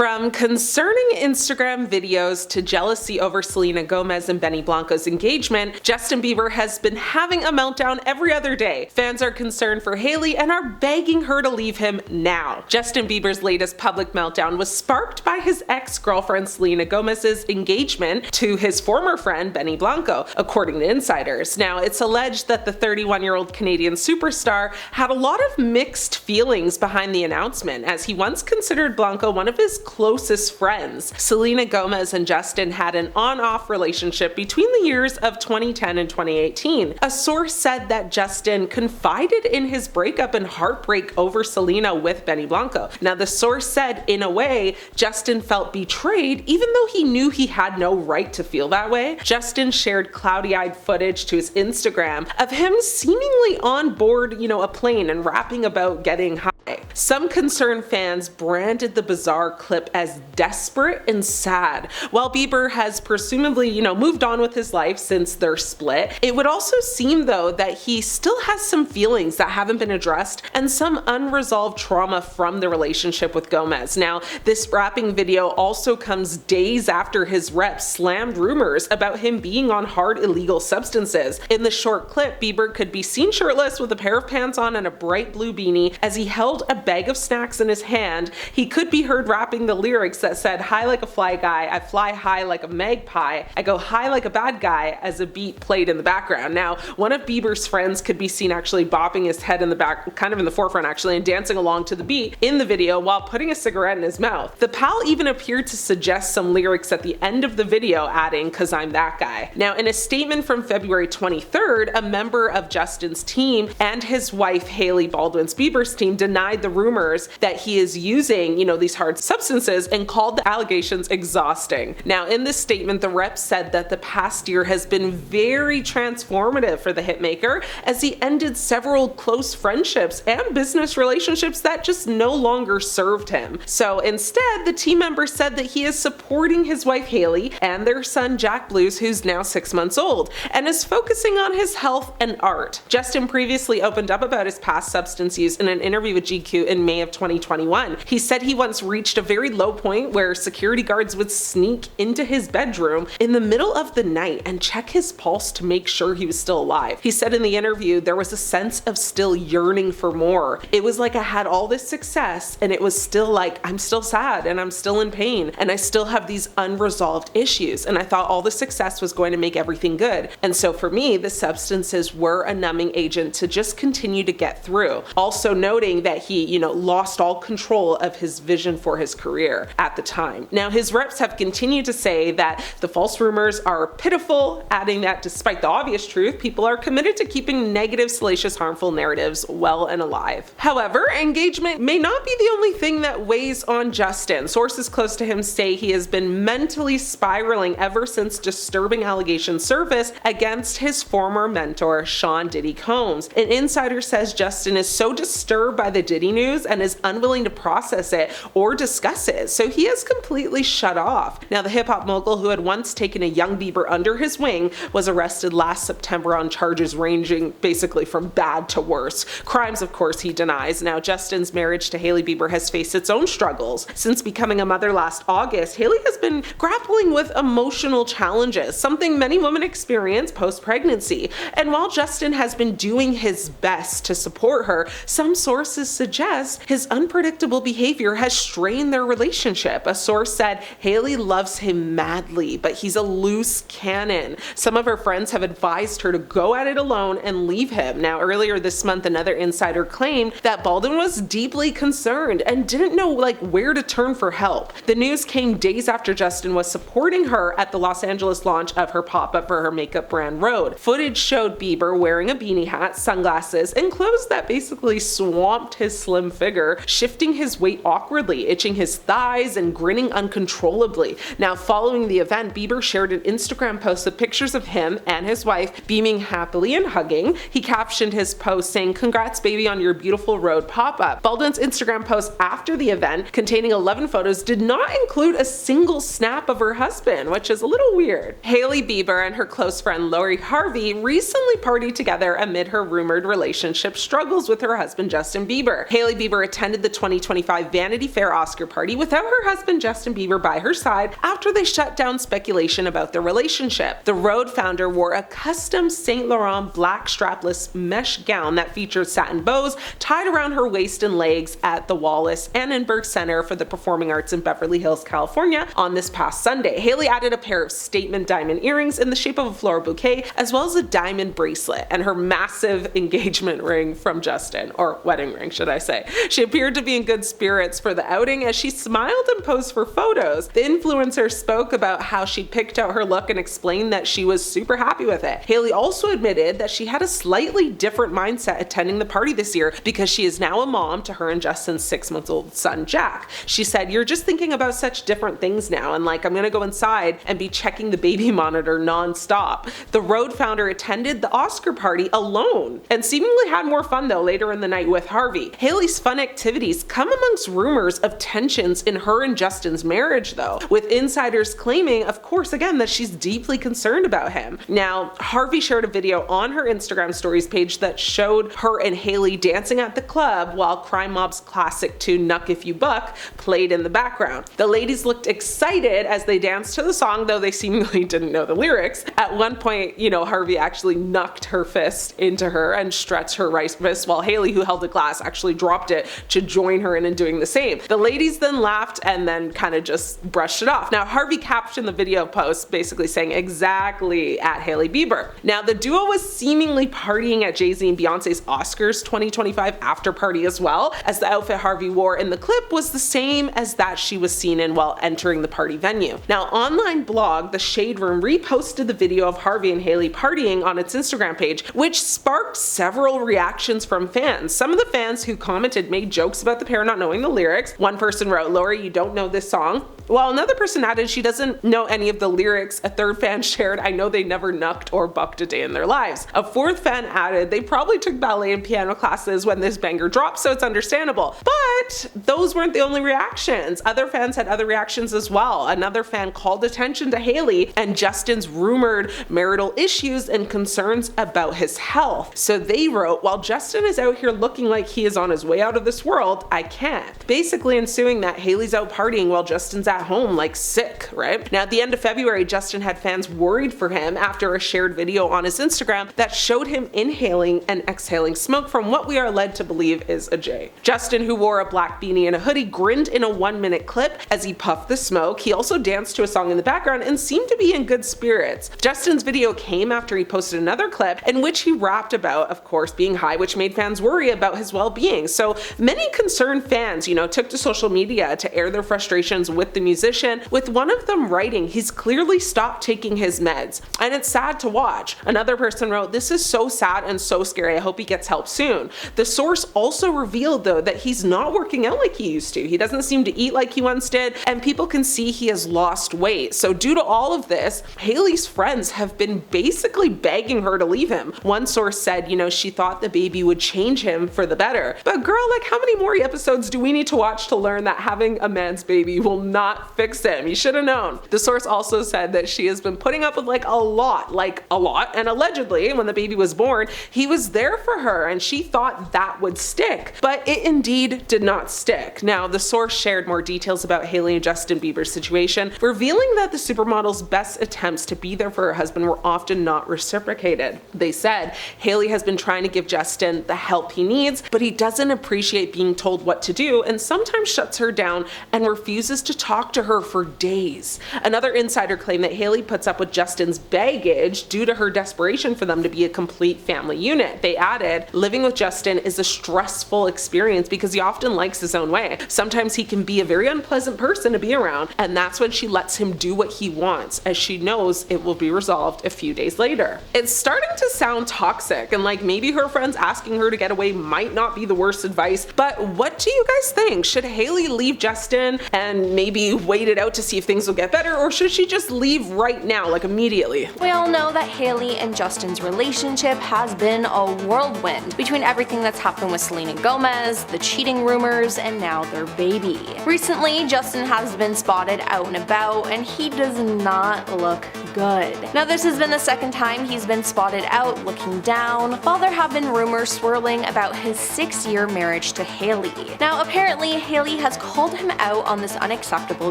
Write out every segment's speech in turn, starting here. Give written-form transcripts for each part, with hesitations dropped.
From concerning Instagram videos to jealousy over Selena Gomez and Benny Blanco's engagement, Justin Bieber has been having a meltdown every other day. Fans are concerned for Hailey and are begging her to leave him now. Justin Bieber's latest public meltdown was sparked by his ex-girlfriend Selena Gomez's engagement to his former friend Benny Blanco, according to insiders. Now, it's alleged that the 31-year-old Canadian superstar had a lot of mixed feelings behind the announcement, as he once considered Blanco one of his closest friends. Selena Gomez and Justin had an on-off relationship between the years of 2010 and 2018. A source said that Justin confided in his breakup and heartbreak over Selena with Benny Blanco. Now, the source said, in a way, Justin felt betrayed even though he knew he had no right to feel that way. Justin shared cloudy-eyed footage to his Instagram of him seemingly on board, a plane and rapping about getting high. Some concerned fans branded the bizarre clip as desperate and sad. While Bieber has presumably, moved on with his life since their split, it would also seem though that he still has some feelings that haven't been addressed and some unresolved trauma from the relationship with Gomez. Now, this rapping video also comes days after his rep slammed rumors about him being on hard illegal substances. In the short clip, Bieber could be seen shirtless with a pair of pants on and a bright blue beanie as he held a bag of snacks in his hand. He could be heard rapping the lyrics that said, "High like a fly guy, I fly high like a magpie, I go high like a bad guy," as a beat played in the background. Now, one of Bieber's friends could be seen actually bopping his head in the back, kind of in the forefront actually, and dancing along to the beat in the video while putting a cigarette in his mouth. The pal even appeared to suggest some lyrics at the end of the video, adding, "'Cause I'm that guy." Now, in a statement from February 23rd, a member of Justin's team and his wife Hailey Baldwin's Bieber's team denied the rumors that he is using, these hard substances and called the allegations exhausting. Now, in this statement, the rep said that the past year has been very transformative for the hitmaker as he ended several close friendships and business relationships that just no longer served him. So instead, the team member said that he is supporting his wife Hailey and their son Jack Blues, who's now 6 months old, and is focusing on his health and art. Justin previously opened up about his past substance use in an interview with GQ in May of 2021. He said he once reached a very low point where security guards would sneak into his bedroom in the middle of the night and check his pulse to make sure he was still alive. He said in the interview there was a sense of still yearning for more. It was like I had all this success and it was still like I'm still sad and I'm still in pain and I still have these unresolved issues, and I thought all the success was going to make everything good. And so for me, the substances were a numbing agent to just continue to get through. Also noting that he, lost all control of his vision for his career at the time. Now, his reps have continued to say that the false rumors are pitiful, adding that despite the obvious truth, people are committed to keeping negative, salacious, harmful narratives well and alive. However, engagement may not be the only thing that weighs on Justin. Sources close to him say he has been mentally spiraling ever since disturbing allegations surfaced against his former mentor, Sean Diddy Combs. An insider says Justin is so disturbed by the Diddy news and is unwilling to process it or discuss it, so he has completely shut off. Now, the hip-hop mogul, who had once taken a young Bieber under his wing, was arrested last September on charges ranging basically from bad to worse. Crimes, of course, he denies. Now, Justin's marriage to Hailey Bieber has faced its own struggles. Since becoming a mother last August, Hailey has been grappling with emotional challenges, something many women experience post-pregnancy. And while Justin has been doing his best to support her, some sources suggest his unpredictable behavior has strained their relationship. A source said Hailey loves him madly, but he's a loose cannon. Some of her friends have advised her to go at it alone and leave him. Now, earlier this month, another insider claimed that Baldwin was deeply concerned and didn't know where to turn for help. The news came days after Justin was supporting her at the Los Angeles launch of her pop-up for her makeup brand Rhode. Footage showed Bieber wearing a beanie hat, sunglasses, and clothes that basically swamped his slim figure, shifting his weight awkwardly, itching his thighs, and grinning uncontrollably. Now, following the event, Bieber shared an Instagram post of pictures of him and his wife beaming happily and hugging. He captioned his post saying, "Congrats baby on your beautiful Rhode pop-up." Baldwin's Instagram post after the event, containing 11 photos, did not include a single snap of her husband, which is a little weird. Hailey Bieber and her close friend Lori Harvey recently partied together amid her rumored relationship struggles with her husband Justin Bieber. Hailey Hailey Bieber attended the 2025 Vanity Fair Oscar party without her husband Justin Bieber by her side after they shut down speculation about their relationship. The Road founder wore a custom Saint Laurent black strapless mesh gown that featured satin bows tied around her waist and legs at the Wallace Annenberg Center for the Performing Arts in Beverly Hills, California on this past Sunday. Hailey added a pair of statement diamond earrings in the shape of a floral bouquet, as well as a diamond bracelet and her massive engagement ring from Justin, or wedding ring should I say. She appeared to be in good spirits for the outing as she smiled and posed for photos. The influencer spoke about how she picked out her look and explained that she was super happy with it. Hailey also admitted that she had a slightly different mindset attending the party this year because she is now a mom to her and Justin's 6-month-old son Jack. She said, "You're just thinking about such different things now, and like I'm gonna go inside and be checking the baby monitor non-stop." The Road founder attended the Oscar party alone and seemingly had more fun though later in the night with Harvey. Hailey's fun activities come amongst rumors of tensions in her and Justin's marriage though, with insiders claiming, of course again, that she's deeply concerned about him. Now, Harvey shared a video on her Instagram stories page that showed her and Hailey dancing at the club while Crime Mob's classic tune Knuck If You Buck played in the background. The ladies looked excited as they danced to the song, though they seemingly didn't know the lyrics. At one point, Harvey actually knucked her fist into her and stretched her right wrist, while Hailey, who held the glass, actually dropped it to join her in doing the same. The ladies then laughed and then kind of just brushed it off. Now, Harvey captioned the video post basically saying exactly at Hailey Bieber. Now, the duo was seemingly partying at Jay-Z and Beyonce's Oscars 2025 after party as well, as the outfit Harvey wore in the clip was the same as that she was seen in while entering the party venue. Now, online blog The Shade Room reposted the video of Harvey and Hailey partying on its Instagram page, which sparked several reactions from fans. Some of the fans who commented made jokes about the pair not knowing the lyrics. One person wrote, "Lori, you don't know this song," while another person added she doesn't know any of the lyrics. A third fan shared, "I know they never knucked or bucked a day in their lives." A fourth fan added, "They probably took ballet and piano classes when this banger dropped, so it's understandable." But those weren't the only reactions. Other fans had other reactions as well. Another fan called attention to Hailey and Justin's rumored marital issues and concerns about his health. So they wrote, "While Justin is out here looking like he is on his way out of this world, I can't." Basically ensuing that Hailey's out partying while Justin's at home, like sick, right? Now, at the end of February, Justin had fans worried for him after a shared video on his Instagram that showed him inhaling and exhaling smoke from what we are led to believe is a J. Justin, who wore a black beanie and a hoodie, grinned in a 1-minute clip as he puffed the smoke. He also danced to a song in the background and seemed to be in good spirits. Justin's video came after he posted another clip in which he rapped about, of course, being high, which made fans worry about his well-being. So many concerned fans, took to social media to air their frustrations with the musician, with one of them writing, "He's clearly stopped taking his meds, and it's sad to watch." Another person wrote, "This is so sad and so scary. I hope he gets help soon." The source also revealed, though, that he's not working out like he used to. He doesn't seem to eat like he once did, and people can see he has lost weight. So due to all of this, Hailey's friends have been basically begging her to leave him. One source said, she thought the baby would change him for the better. But girl, like, how many more episodes do we need to watch to learn that having a man's baby will not fix him? You should have known. The source also said that she has been putting up with a lot, and allegedly when the baby was born, he was there for her and she thought that would stick, but it indeed did not stick. Now, the source shared more details about Hailey and Justin Bieber's situation, revealing that the supermodel's best attempts to be there for her husband were often not reciprocated. They said, "Hailey has been trying to give Justin the help he needs, but he doesn't appreciate being told what to do and sometimes shuts her down and refuses to talk to her for days." Another insider claimed that Hailey puts up with Justin's baggage due to her desperation for them to be a complete family unit. They added, "Living with Justin is a stressful experience because he often likes his own way. Sometimes he can be a very unpleasant person to be around, and that's when she lets him do what he wants, as she knows it will be resolved a few days later." It's starting to sound toxic, and maybe her friends asking her to get away might not be the worst advice, but what do you guys think? Should Hailey leave Justin and maybe wait it out to see if things will get better, or should she just leave right now, immediately? We all know that Hailey and Justin's relationship has been a whirlwind between everything that's happened with Selena Gomez, the cheating rumors, and now their baby. Recently, Justin has been spotted out and about, and he does not look good. Now, this has been the second time he's been spotted out looking down, while there have been rumors swirling about his 6-year marriage marriage to Hailey. Now apparently, Hailey has called him out on this unacceptable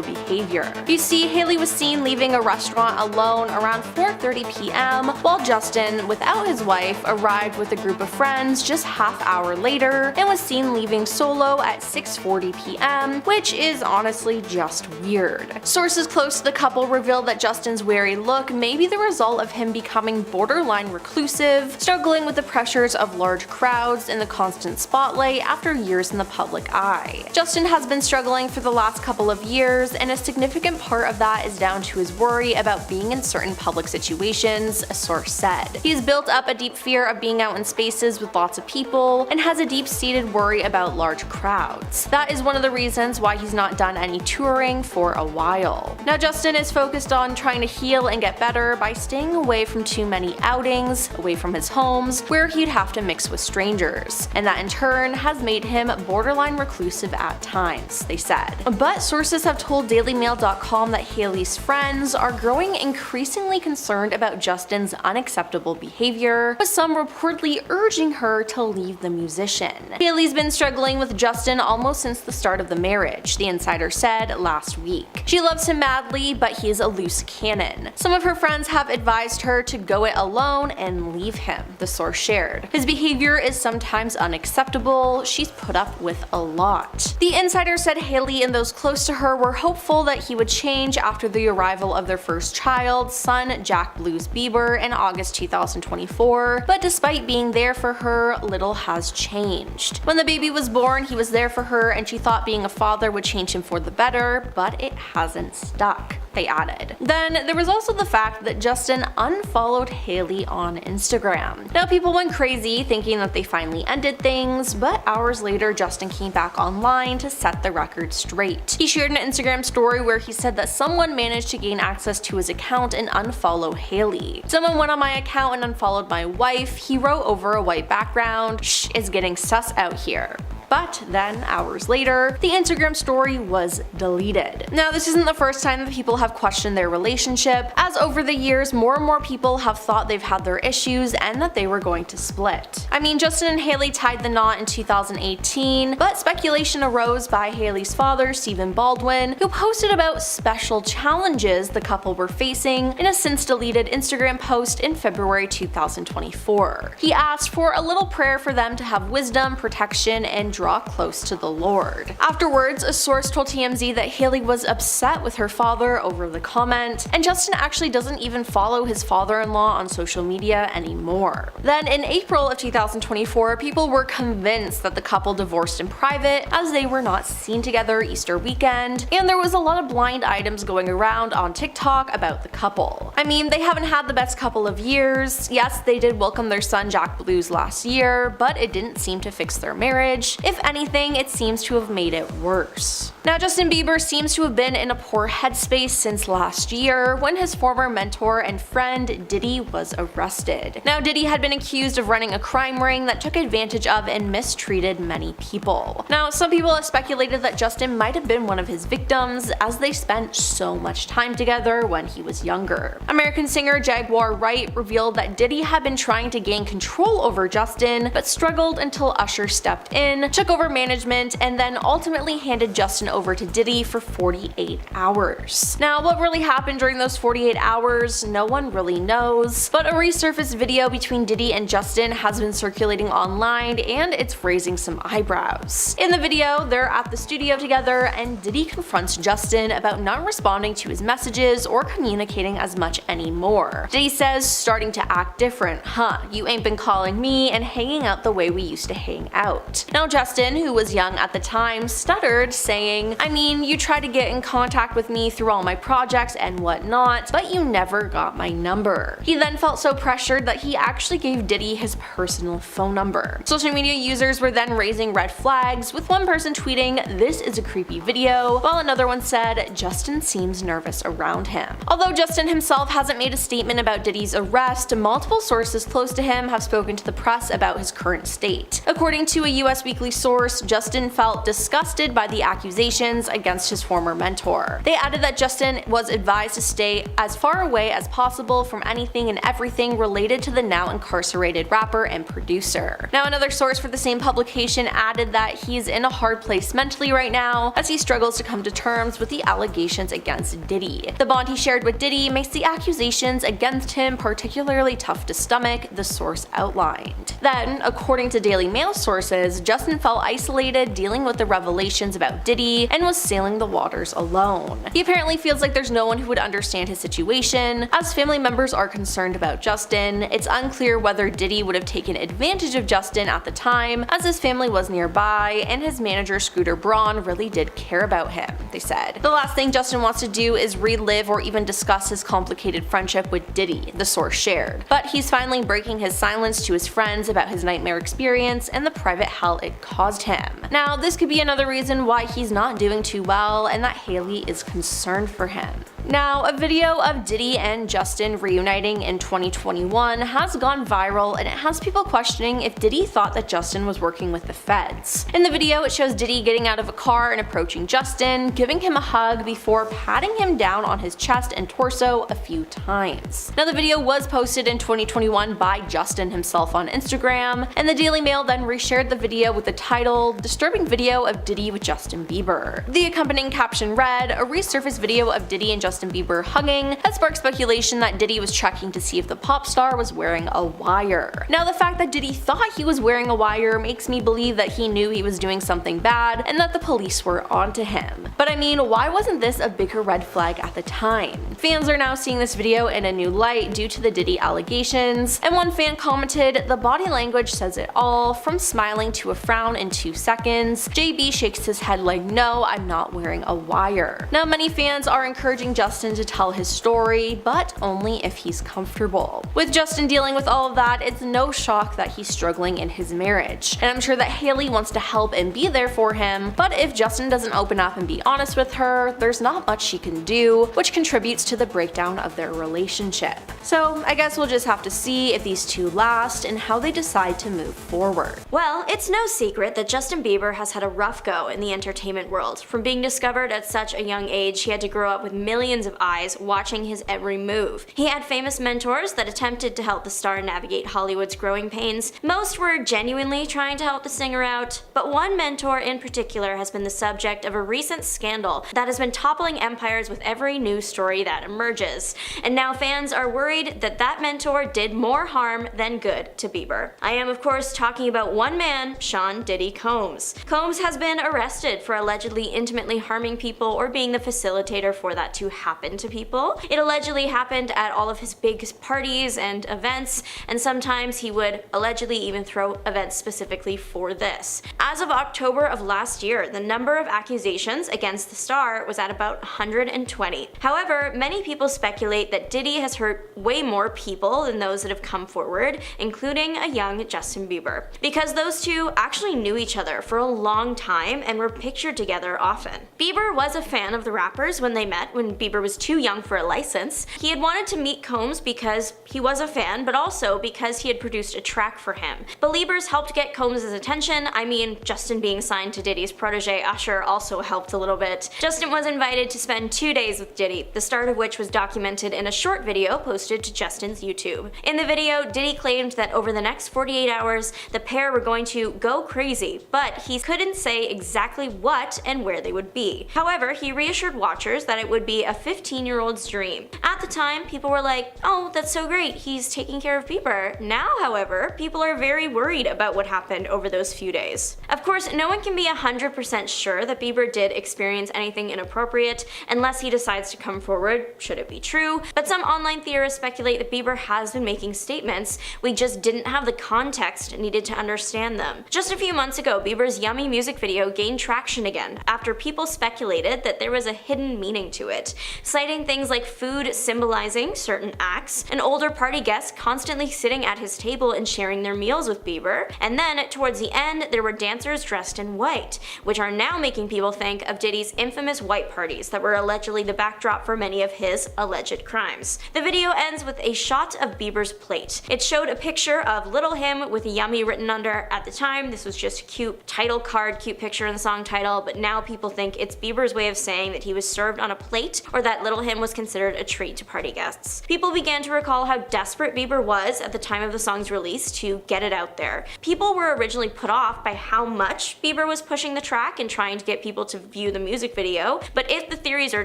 behavior. You see, Hailey was seen leaving a restaurant alone around 4:30 p.m. while Justin, without his wife, arrived with a group of friends just half-hour later and was seen leaving solo at 6:40 p.m., which is honestly just weird. Sources close to the couple revealed that Justin's wary look may be the result of him becoming borderline reclusive, struggling with the pressures of large crowds and the constant spotlight after years in the public eye. Justin has been struggling for the last couple of years, and a significant part of that is down to his worry about being in certain public situations, a source said. He's built up a deep fear of being out in spaces with lots of people and has a deep-seated worry about large crowds. That is one of the reasons why he's not done any touring for a while. Now Justin is focused on trying to heal and get better by staying away from too many outings, away from his homes, where he'd have to mix with strangers, and that in turn has made him borderline reclusive at times, they said. But sources have told DailyMail.com that Hailey's friends are growing increasingly concerned about Justin's unacceptable behavior, with some reportedly urging her to leave the musician. Hailey's been struggling with Justin almost since the start of the marriage, the insider said last week. She loves him madly, but he's a loose cannon. Some of her friends have advised her to go it alone and leave him, the source shared. His behavior is sometimes unacceptable, she's put up with a lot. The insider said Hailey and those close to her were hopeful that he would change after the arrival of their first child, son Jack Blues Bieber, in August 2024, but despite being there for her, little has changed. When the baby was born, he was there for her and she thought being a father would change him for the better, but it hasn't stuck, they added. Then there was also the fact that Justin unfollowed Hailey on Instagram. Now people went crazy thinking that they finally ended things, but hours later Justin came back online to set the record straight. He shared an Instagram story where he said that someone managed to gain access to his account and unfollow Hailey. Someone went on my account and unfollowed my wife, he wrote over a white background. Shh, it's getting sus out here. But then, hours later, the Instagram story was deleted. Now, this isn't the first time that people have questioned their relationship, as over the years, more and more people have thought they've had their issues and that they were going to split. I mean, Justin and Hailey tied the knot in 2018, but speculation arose by Hailey's father, Stephen Baldwin, who posted about special challenges the couple were facing in a since-deleted Instagram post in February 2024. He asked for a little prayer for them to have wisdom, protection, and draw close to the Lord. Afterwards, a source told TMZ that Hailey was upset with her father over the comment, and Justin actually doesn't even follow his father-in-law on social media anymore. Then in April of 2024, people were convinced that the couple divorced in private as they were not seen together Easter weekend, and there was a lot of blind items going around on TikTok about the couple. I mean, they haven't had the best couple of years. Yes, they did welcome their son Jack Blues last year, but it didn't seem to fix their marriage. If anything, it seems to have made it worse. Now, Justin Bieber seems to have been in a poor headspace since last year when his former mentor and friend Diddy was arrested. Now, Diddy had been accused of running a crime ring that took advantage of and mistreated many people. Now, some people have speculated that Justin might have been one of his victims as they spent so much time together when he was younger. American singer Jaguar Wright revealed that Diddy had been trying to gain control over Justin, but struggled until Usher stepped in, took over management, and then ultimately handed Justin over to Diddy for 48 hours. Now, what really happened during those 48 hours, no one really knows, but a resurfaced video between Diddy and Justin has been circulating online and it's raising some eyebrows. In the video, they're at the studio together and Diddy confronts Justin about not responding to his messages or communicating as much anymore. Diddy says, "Starting to act different, huh? You ain't been calling me and hanging out the way we used to hang out." Now Justin, who was young at the time, stuttered, saying, "I mean, you tried to get in contact with me through all my projects and whatnot, but you never got my number." He then felt so pressured that he actually gave Diddy his personal phone number. Social media users were then raising red flags, with one person tweeting, "This is a creepy video," while another one said, "Justin seems nervous around him." Although Justin himself hasn't made a statement about Diddy's arrest, multiple sources close to him have spoken to the press about his current state. According to a US weekly source, Justin felt disgusted by the accusations against his former mentor. They added that Justin was advised to stay as far away as possible from anything and everything related to the now incarcerated rapper and producer. Now, another source for the same publication added that he's in a hard place mentally right now as he struggles to come to terms with the allegations against Diddy. The bond he shared with Diddy makes the accusations against him particularly tough to stomach, the source outlined. Then, according to Daily Mail sources, Justin felt isolated dealing with the revelations about Diddy and was sailing the waters alone. He apparently feels like there's no one who would understand his situation. As family members are concerned about Justin, it's unclear whether Diddy would have taken advantage of Justin at the time, as his family was nearby and his manager Scooter Braun really did care about him, they said. The last thing Justin wants to do is relive or even discuss his complicated friendship with Diddy, the source shared. But he's finally breaking his silence to his friends about his nightmare experience and the private hell it caused him. Now, this could be another reason why he's not doing too well and that Hailey is concerned for him. Now, a video of Diddy and Justin reuniting in 2021 has gone viral, and it has people questioning if Diddy thought that Justin was working with the feds. In the video, it shows Diddy getting out of a car and approaching Justin, giving him a hug before patting him down on his chest and torso a few times. Now, the video was posted in 2021 by Justin himself on Instagram, and the Daily Mail then reshared the video with the title, "Disturbing Video of Diddy with Justin Bieber." The accompanying caption read, "A resurfaced video of Diddy and Justin Bieber hugging has sparked speculation that Diddy was checking to see if the pop star was wearing a wire." Now, the fact that Diddy thought he was wearing a wire makes me believe that he knew he was doing something bad and that the police were onto him. But I mean, why wasn't this a bigger red flag at the time? Fans are now seeing this video in a new light due to the Diddy allegations, and one fan commented, "The body language says it all, from smiling to a frown in 2 seconds. JB shakes his head like, no, I'm not wearing a wire." Now, many fans are encouraging Justin to tell his story, but only if he's comfortable. With Justin dealing with all of that, it's no shock that he's struggling in his marriage. And I'm sure that Hailey wants to help and be there for him, but if Justin doesn't open up and be honest with her, there's not much she can do, which contributes to the breakdown of their relationship. So I guess we'll just have to see if these two last and how they decide to move forward. Well, it's no secret that Justin Bieber has had a rough go in the entertainment world. From being discovered at such a young age, he had to grow up with millions of eyes watching his every move. He had famous mentors that attempted to help the star navigate Hollywood's growing pains. Most were genuinely trying to help the singer out, but one mentor in particular has been the subject of a recent scandal that has been toppling empires with every news story that emerges. And now fans are worried that that mentor did more harm than good to Bieber. I am of course talking about one man, Sean Diddy Combs. Combs has been arrested for allegedly intimately harming people or being the facilitator for that to happen to people. It allegedly happened at all of his big parties and events, and sometimes he would allegedly even throw events specifically for this. As of October of last year, the number of accusations against the star was at about 120. However, many people speculate that Diddy has hurt way more people than those that have come forward, including a young Justin Bieber, because those two actually knew each other for a long time and were pictured together often. Bieber was a fan of the rappers when they met when Bieber was too young for a license. He had wanted to meet Combs because he was a fan, but also because he had produced a track for him. Beliebers helped get Combs' attention. I mean, Justin being signed to Diddy's protege Usher also helped a little bit. Justin was invited to spend 2 days with Diddy, the start of which was documented in a short video posted to Justin's YouTube. In the video, Diddy claimed that over the next 48 hours, the pair were going to go crazy, but he couldn't say exactly what and where they would be. However, he reassured watchers that it would be a 15-year-old's dream. At the time, people were like, oh, that's so great, he's taking care of Bieber. Now, however, people are very worried about what happened over those few days. Of course, no one can be 100% sure that Bieber did experience anything inappropriate unless he decides to come forward, should it be true, but some online theorists speculate that Bieber has been making statements, we just didn't have the context needed to understand them. Just a few months ago, Bieber's Yummy music video gained traction again after people speculated that there was a hidden meaning to it, citing things like food symbolizing certain acts, an older party guest constantly sitting at his table and sharing their meals with Bieber, and then towards the end there were dancers dressed in white, which are now making people think of Diddy's infamous white parties that were allegedly the backdrop for many of his alleged crimes. The video ends with a shot of Bieber's plate. It showed a picture of Little Him with Yummy written under. At the time, this was just cute title card, cute picture in the song title, but now people think it's Bieber's way of saying that he was served on a plate or that Little Him was considered a treat to party guests. People began to recall how desperate Bieber was at the time of the song's release to get it out there. People were originally put off by how much Bieber was pushing the track and trying to get people to view the music video, but if the theories are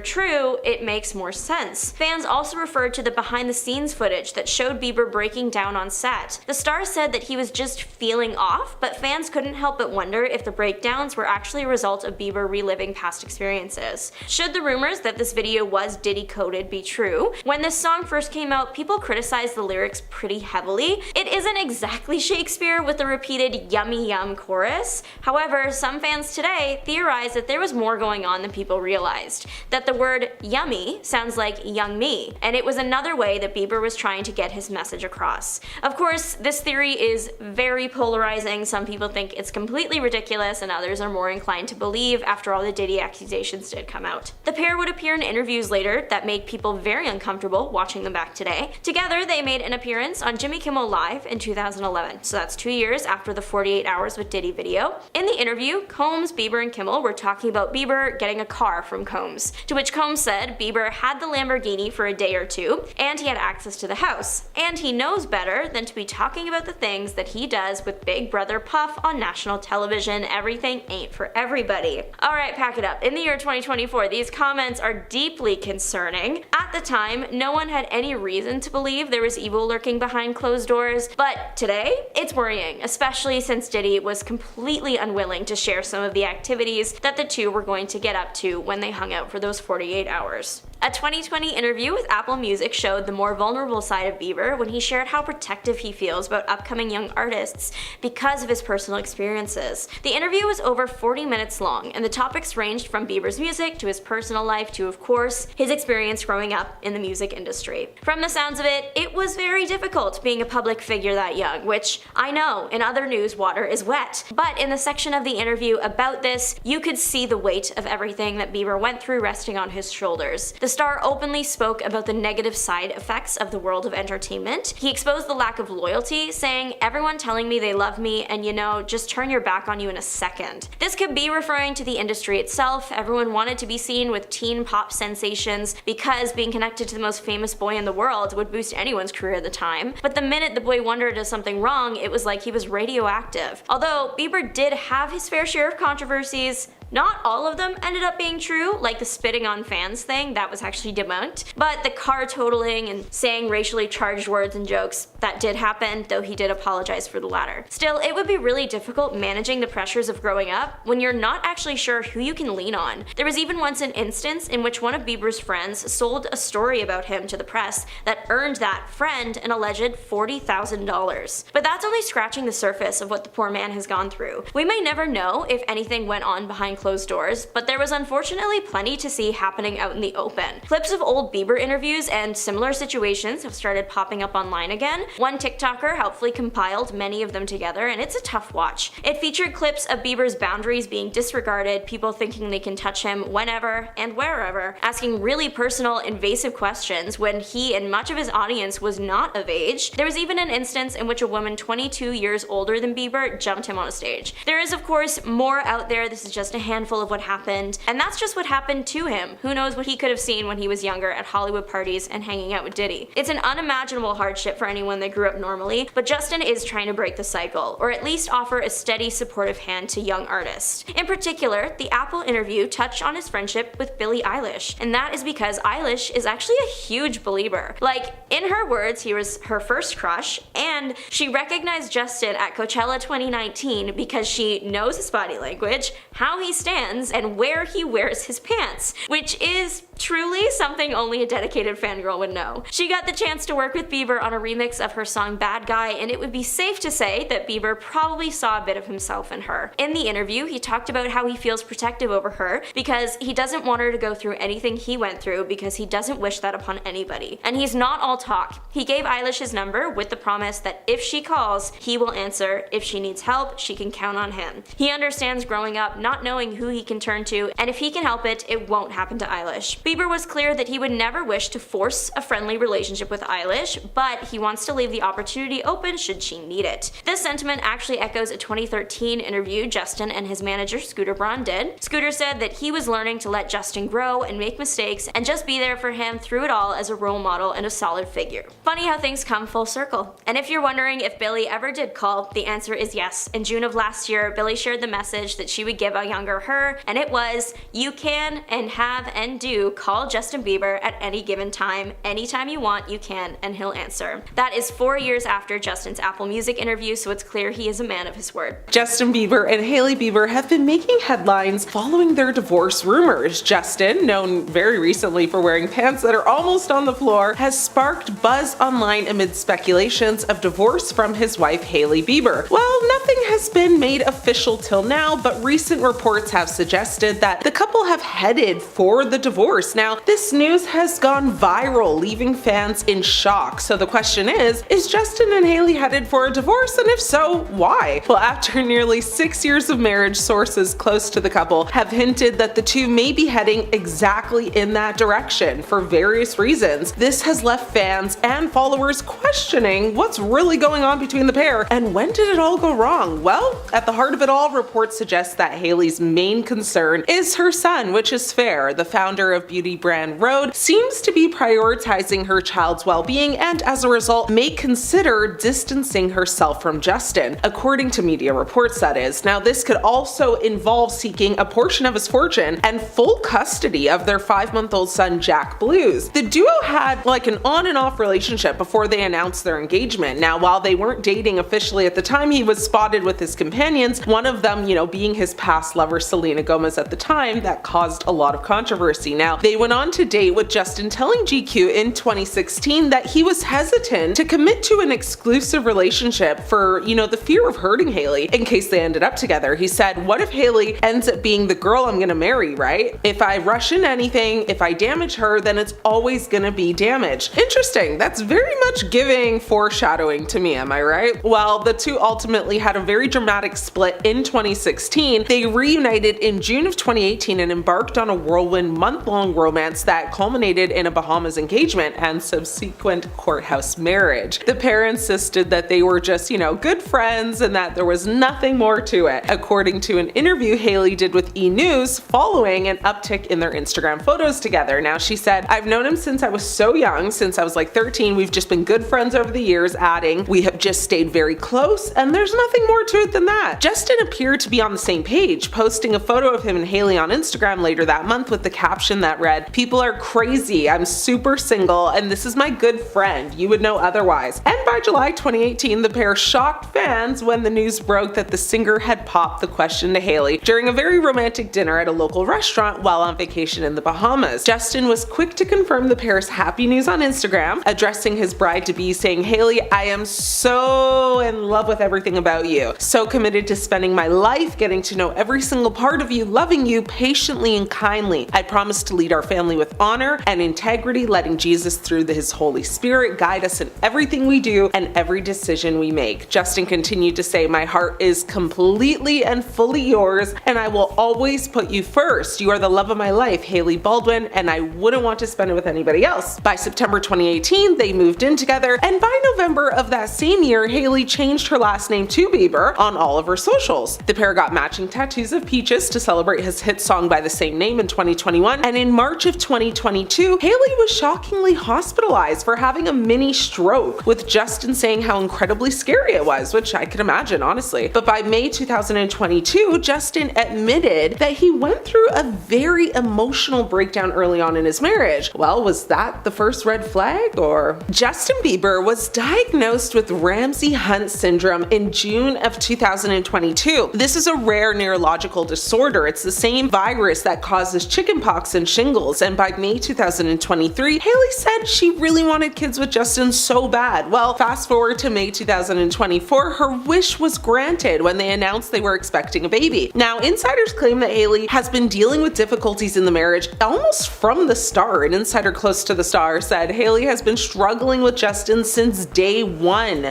true, it makes more sense. Fans also referred to the behind-the-scenes footage that showed Bieber breaking down on set. The star said that he was just feeling off, but fans couldn't help but wonder if the breakdowns were actually a result of Bieber reliving past experiences. Should the rumors that this video was Diddy-coded be true, when this song first came out, people criticized the lyrics pretty heavily. It isn't exactly Shakespeare with the repeated yummy yum chorus. However, some fans today theorize that there was more going on than people realized, that the word yummy sounds like young me, and it was another way that Bieber was trying to get his message across. Of course, this theory is very polarizing. Some people think it's completely ridiculous and others are more inclined to believe after all the Diddy accusations did come out. The pair would appear in interviews later that make people very uncomfortable watching them back today. Together, they made an appearance on Jimmy Kimmel Live in 2011, so that's 2 years after the 48 Hours with Diddy video. In the interview, Combs, Bieber, and Kimmel were talking about Bieber getting a car from Combs, to which Combs said Bieber had the Lamborghini for a day or two, and he had access to the house, and he knows better than to be talking about the things that he does with Big Brother Puff on national television. Everything ain't for everybody. Alright, pack it up. In the year 2024, these comments are deeply concerning. At the time, no one had any reason to believe there was evil lurking behind closed doors, but today, it's worrying, especially since Diddy was completely unwilling to share some of the activities that the two were going to get up to when they hung out for those 48 hours. A 2020 interview with Apple Music showed the more vulnerable side of Bieber when he shared how protective he feels about upcoming young artists because of his personal experiences. The interview was over 40 minutes long, and the topics ranged from Bieber's music to his personal life to, of course, his experience growing up in the music industry. From the sounds of it, it was very difficult being a public figure that young, which I know in other news water is wet. But in the section of the interview about this, you could see the weight of everything that Bieber went through resting on his shoulders. The star openly spoke about the negative side effects of the world of entertainment. He exposed the lack of loyalty, saying, "Everyone telling me they love me and just turn your back on you in a second." This could be referring to the industry itself. Everyone wanted to be seen with teen pop sensations because being connected to the most famous boy in the world would boost anyone's career at the time. But the minute the boy wonder does something wrong, it was like he was radioactive. Although Bieber did have his fair share of controversies, not all of them ended up being true, like the spitting on fans thing, that was actually debunked. But the car totaling and saying racially charged words and jokes, that did happen, though he did apologize for the latter. Still, it would be really difficult managing the pressures of growing up when you're not actually sure who you can lean on. There was even once an instance in which one of Bieber's friends sold a story about him to the press that earned that friend an alleged $40,000. But that's only scratching the surface of what the poor man has gone through. We may never know if anything went on behind closed doors, but there was unfortunately plenty to see happening out in the open. Clips of old Bieber interviews and similar situations have started popping up online again. One TikToker helpfully compiled many of them together, and it's a tough watch. It featured clips of Bieber's boundaries being disregarded, people thinking they can touch him whenever and wherever, asking really personal, invasive questions when he and much of his audience was not of age. There was even an instance in which a woman 22 years older than Bieber jumped him on a stage. There is, of course, more out there. This is just a handful of what happened, and that's just what happened to him. Who knows what he could have seen when he was younger at Hollywood parties and hanging out with Diddy. It's an unimaginable hardship for anyone that grew up normally, but Justin is trying to break the cycle, or at least offer a steady, supportive hand to young artists. In particular, the Apple interview touched on his friendship with Billie Eilish, and that is because Eilish is actually a huge Belieber. Like, in her words, he was her first crush, and she recognized Justin at Coachella 2019 because she knows his body language, how he stands, and where he wears his pants, which is truly something only a dedicated fangirl would know. She got the chance to work with Bieber on a remix of her song Bad Guy, and it would be safe to say that Bieber probably saw a bit of himself in her. In the interview, he talked about how he feels protective over her because he doesn't want her to go through anything he went through because he doesn't wish that upon anybody. And he's not all talk. He gave Eilish his number with the promise that if she calls, he will answer. If she needs help, she can count on him. He understands growing up not knowing who he can turn to, and if he can help it, it won't happen to Eilish. Bieber was clear that he would never wish to force a friendly relationship with Eilish, but he wants to leave the opportunity open should she need it. This sentiment actually echoes a 2013 interview Justin and his manager Scooter Braun did. Scooter said that he was learning to let Justin grow and make mistakes and just be there for him through it all as a role model and a solid figure. Funny how things come full circle. And if you're wondering if Billie ever did call, the answer is yes. In June of last year, Billie shared the message that she would give a younger her, and it was, "You can and have and do call Justin Bieber at any given time. Anytime you want, you can, and he'll answer." That is 4 years after Justin's Apple Music interview, so it's clear he is a man of his word. Justin Bieber and Hailey Bieber have been making headlines following their divorce rumors. Justin, known very recently for wearing pants that are almost on the floor, has sparked buzz online amid speculations of divorce from his wife Hailey Bieber. Well, nothing has been made official till now, but recent reports have suggested that the couple have headed for the divorce. Now, this news has gone viral, leaving fans in shock. So the question is Justin and Hailey headed for a divorce, and if so, why? Well, after nearly 6 years of marriage, sources close to the couple have hinted that the two may be heading exactly in that direction for various reasons. This has left fans and followers questioning what's really going on between the pair, and when did it all go wrong? Well, at the heart of it all, reports suggest that Hailey's main concern is her son, which is fair. The founder of beauty brand Rhode seems to be prioritizing her child's well-being, and as a result may consider distancing herself from Justin, according to media reports, that is. Now, this could also involve seeking a portion of his fortune and full custody of their 5-month-old son Jack Blues. The duo had like an on and off relationship before they announced their engagement. Now, while they weren't dating officially at the time, he was spotted with his companions, one of them, being his past lover Selena Gomez at the time. That caused a lot of controversy. Now, they went on to date, with Justin telling GQ in 2016 that he was hesitant to commit to an exclusive relationship for, the fear of hurting Hailey in case they ended up together. He said, "What if Hailey ends up being the girl I'm gonna marry, right? If I rush in anything, if I damage her, then it's always gonna be damage." Interesting. That's very much giving foreshadowing to me, am I right? Well, the two ultimately had a very dramatic split in 2016. They reunited in June of 2018 and embarked on a whirlwind month-long romance that culminated in a Bahamas engagement and subsequent courthouse marriage. The pair insisted that they were just, good friends and that there was nothing more to it. According to an interview Hailey did with E! News following an uptick in their Instagram photos together. Now, she said, "I've known him since I was so young, since I was like 13. We've just been good friends over the years," adding, "We have just stayed very close and there's nothing more to it than that." Justin appeared to be on the same page, posting a photo of him and Hailey on Instagram later that month with the caption that read, "People are crazy. I'm super single and this is my good friend. You would know otherwise." And by July 2018, the pair shocked fans when the news broke that the singer had popped the question to Hailey during a very romantic dinner at a local restaurant while on vacation in the Bahamas. Justin was quick to confirm the pair's happy news on Instagram, addressing his bride-to-be saying, "Hailey, I am so in love with everything about you. So committed to spending my life getting to know every single part of you, loving you patiently and kindly. I promise to lead our family with honor and integrity, letting Jesus through his Holy Spirit guide us in everything we do and every decision we make." Justin continued to say, "My heart is completely and fully yours, and I will always put you first. You are the love of my life, Hailey Baldwin, and I wouldn't want to spend it with anybody else." By September 2018, they moved in together, and by November of that same year, Hailey changed her last name to Bieber on all of her socials. The pair got matching tattoos of peaches to celebrate his hit song by the same name in 2021, and in March of 2022, Hailey was shockingly hospitalized for having a mini stroke, with Justin saying how incredibly scary it was, which I could imagine, honestly. But by May 2022, Justin admitted that he went through a very emotional breakdown early on in his marriage. Well, was that the first red flag, or? Justin Bieber was diagnosed with Ramsay-Hunt syndrome in June of 2022. This is a rare neurological disorder. It's the same virus that causes chickenpox and shingles, and by May 2023, Hailey said she really wanted kids with Justin so bad. Well, fast forward to May 2024, her wish was granted when they announced they were expecting a baby. Now, insiders claim that Hailey has been dealing with difficulties in the marriage almost from the start. An insider close to the star said Hailey has been struggling with Justin since day one.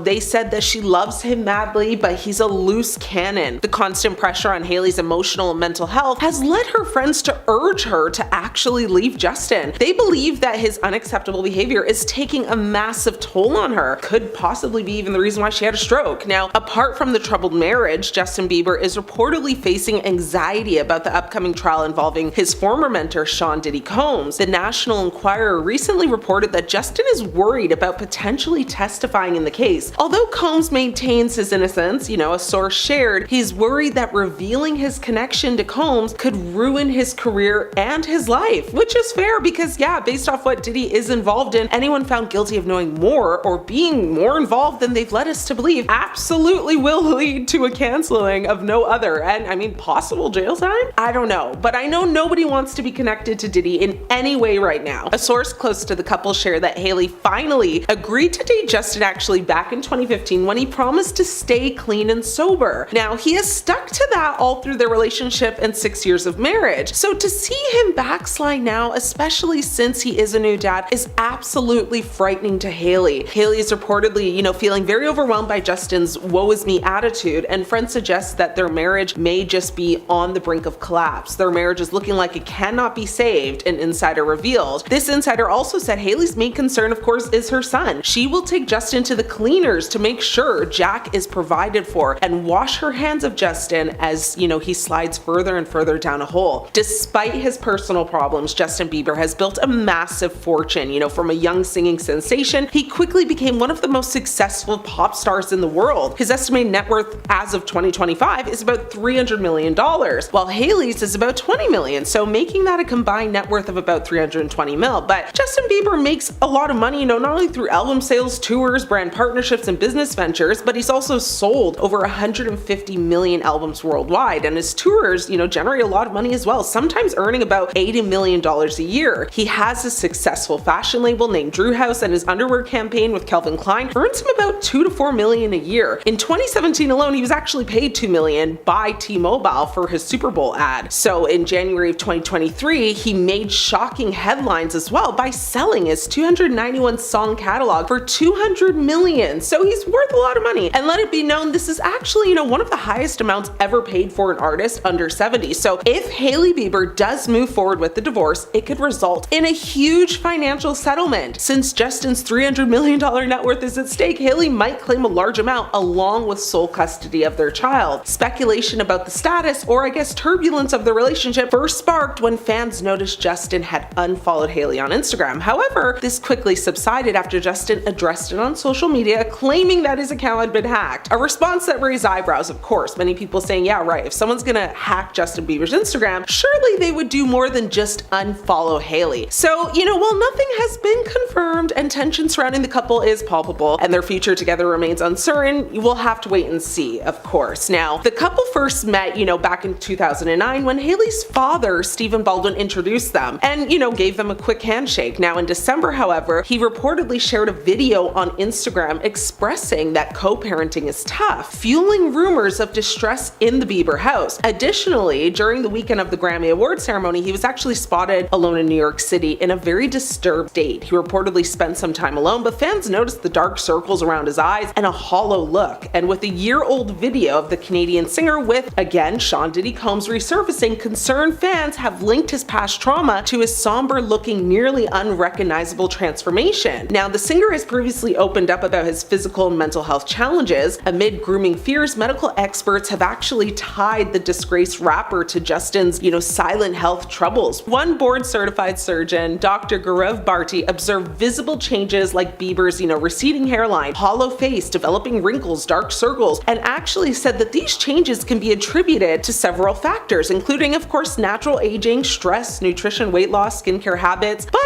They said that she loves him madly, but he's a loose cannon. The constant pressure on Hailey's emotional and mental health has led her friends to urge her to to actually leave Justin. They believe that his unacceptable behavior is taking a massive toll on her, could possibly be even the reason why she had a stroke. Now, apart from the troubled marriage, Justin Bieber is reportedly facing anxiety about the upcoming trial involving his former mentor, Sean Diddy Combs. The National Enquirer recently reported that Justin is worried about potentially testifying in the case. Although Combs maintains his innocence, a source shared, he's worried that revealing his connection to Combs could ruin his career and his life, which is fair because, yeah, based off what Diddy is involved in, anyone found guilty of knowing more or being more involved than they've led us to believe absolutely will lead to a canceling of no other and, possible jail time? I don't know, but I know nobody wants to be connected to Diddy in any way right now. A source close to the couple shared that Hailey finally agreed to date Justin actually back in 2015 when he promised to stay clean and sober. Now, he has stuck to that all through their relationship and 6 years of marriage. So to see him backslide now, especially since he is a new dad, is absolutely frightening to Hailey. Hailey is reportedly, feeling very overwhelmed by Justin's woe is me attitude, and friends suggest that their marriage may just be on the brink of collapse. Their marriage is looking like it cannot be saved, an insider revealed. This insider also said Hailey's main concern, of course, is her son. She will take Justin to the cleaners to make sure Jack is provided for and wash her hands of Justin as, he slides further and further down a hole. Despite his personal problems, Justin Bieber has built a massive fortune. From a young singing sensation, he quickly became one of the most successful pop stars in the world. His estimated net worth as of 2025 is about $300 million, while Hailey's is about $20 million, so making that a combined net worth of about $320 mil. But Justin Bieber makes a lot of money, not only through album sales, tours, brand partnerships, and business ventures, but he's also sold over 150 million albums worldwide, and his tours, generate a lot of money as well, sometimes earning about $80 million a year. He has a successful fashion label named Drew House, and his underwear campaign with Calvin Klein earns him about $2 to $4 million a year. In 2017 alone, he was actually paid $2 million by T-Mobile for his Super Bowl ad. So in January of 2023, he made shocking headlines as well by selling his 291 song catalog for $200 million. So he's worth a lot of money. And let it be known, this is actually, one of the highest amounts ever paid for an artist under 70. So if Hailey Bieber does move forward with the divorce, it could result in a huge financial settlement. Since Justin's $300 million net worth is at stake, Hailey might claim a large amount along with sole custody of their child. Speculation about the status, or turbulence of the relationship, first sparked when fans noticed Justin had unfollowed Hailey on Instagram. However, this quickly subsided after Justin addressed it on social media, claiming that his account had been hacked. A response that raised eyebrows, of course, many people saying, yeah, right, if someone's gonna hack Justin Bieber's Instagram, surely they would do more than just unfollow Hailey. So, while nothing has been confirmed and tension surrounding the couple is palpable and their future together remains uncertain, we'll have to wait and see, of course. Now, the couple first met, back in 2009 when Hailey's father, Stephen Baldwin, introduced them and, gave them a quick handshake. Now, in December, however, he reportedly shared a video on Instagram expressing that co-parenting is tough, fueling rumors of distress in the Bieber house. Additionally, during the weekend of the Grammy Award ceremony, he was actually spotted alone in New York City in a very disturbed state. He reportedly spent some time alone, but fans noticed the dark circles around his eyes and a hollow look. And with a year-old video of the Canadian singer with, again, Sean Diddy Combs resurfacing, concerned fans have linked his past trauma to his somber-looking, nearly unrecognizable transformation. Now, the singer has previously opened up about his physical and mental health challenges. Amid grooming fears, medical experts have actually tied the disgraced rapper to Justin's, silent health troubles. One board-certified surgeon, Dr. Gaurav Bharti, observed visible changes like Bieber's, receding hairline, hollow face, developing wrinkles, dark circles, and actually said that these changes can be attributed to several factors, including, of course, natural aging, stress, nutrition, weight loss, skincare habits, but,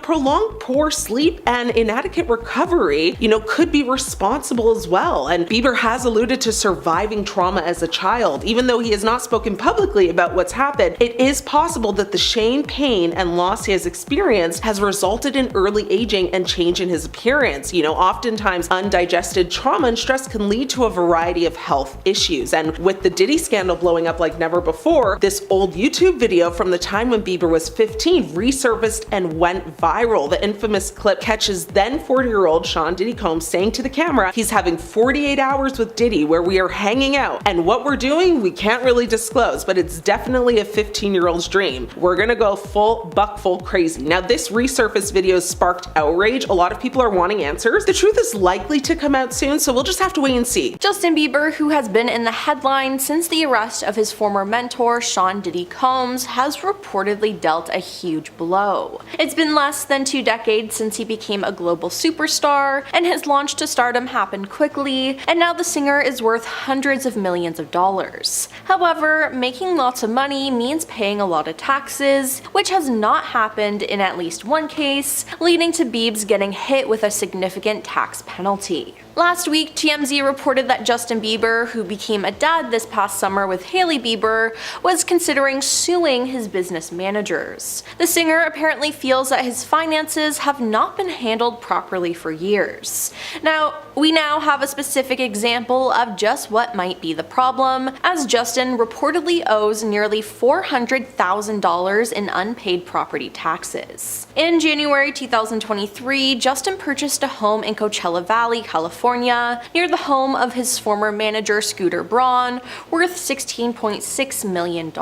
prolonged poor sleep and inadequate recovery, could be responsible as well. And Bieber has alluded to surviving trauma as a child. Even though he has not spoken publicly about what's happened, it is possible that the shame, pain, and loss he has experienced has resulted in early aging and change in his appearance. Oftentimes undigested trauma and stress can lead to a variety of health issues. And with the Diddy scandal blowing up like never before, this old YouTube video from the time when Bieber was 15 resurfaced and went viral. The infamous clip catches then 40-year-old Sean Diddy Combs saying to the camera, he's having 48 hours with Diddy where we are hanging out, and what we're doing we can't really disclose, but it's definitely a 15-year-old's dream. we're gonna go full crazy. Now, this resurfaced video sparked outrage. A lot of people are wanting answers. The truth is likely to come out soon, so we'll just have to wait and see. Justin Bieber, who has been in the headlines since the arrest of his former mentor, Sean Diddy Combs, has reportedly dealt a huge blow. It's been less than 2 decades since he became a global superstar, and his launch to stardom happened quickly, and now the singer is worth hundreds of millions of dollars. However, making lots of money means paying a lot of taxes, which has not happened in at least one case, leading to Biebs getting hit with a significant tax penalty. Last week, TMZ reported that Justin Bieber, who became a dad this past summer with Hailey Bieber, was considering suing his business managers. The singer apparently feels that his finances have not been handled properly for years. Now, we now have a specific example of just what might be the problem, as Justin reportedly owes nearly $400,000 in unpaid property taxes. In January 2023, Justin purchased a home in Coachella Valley, California, near the home of his former manager Scooter Braun, worth $16.6 million.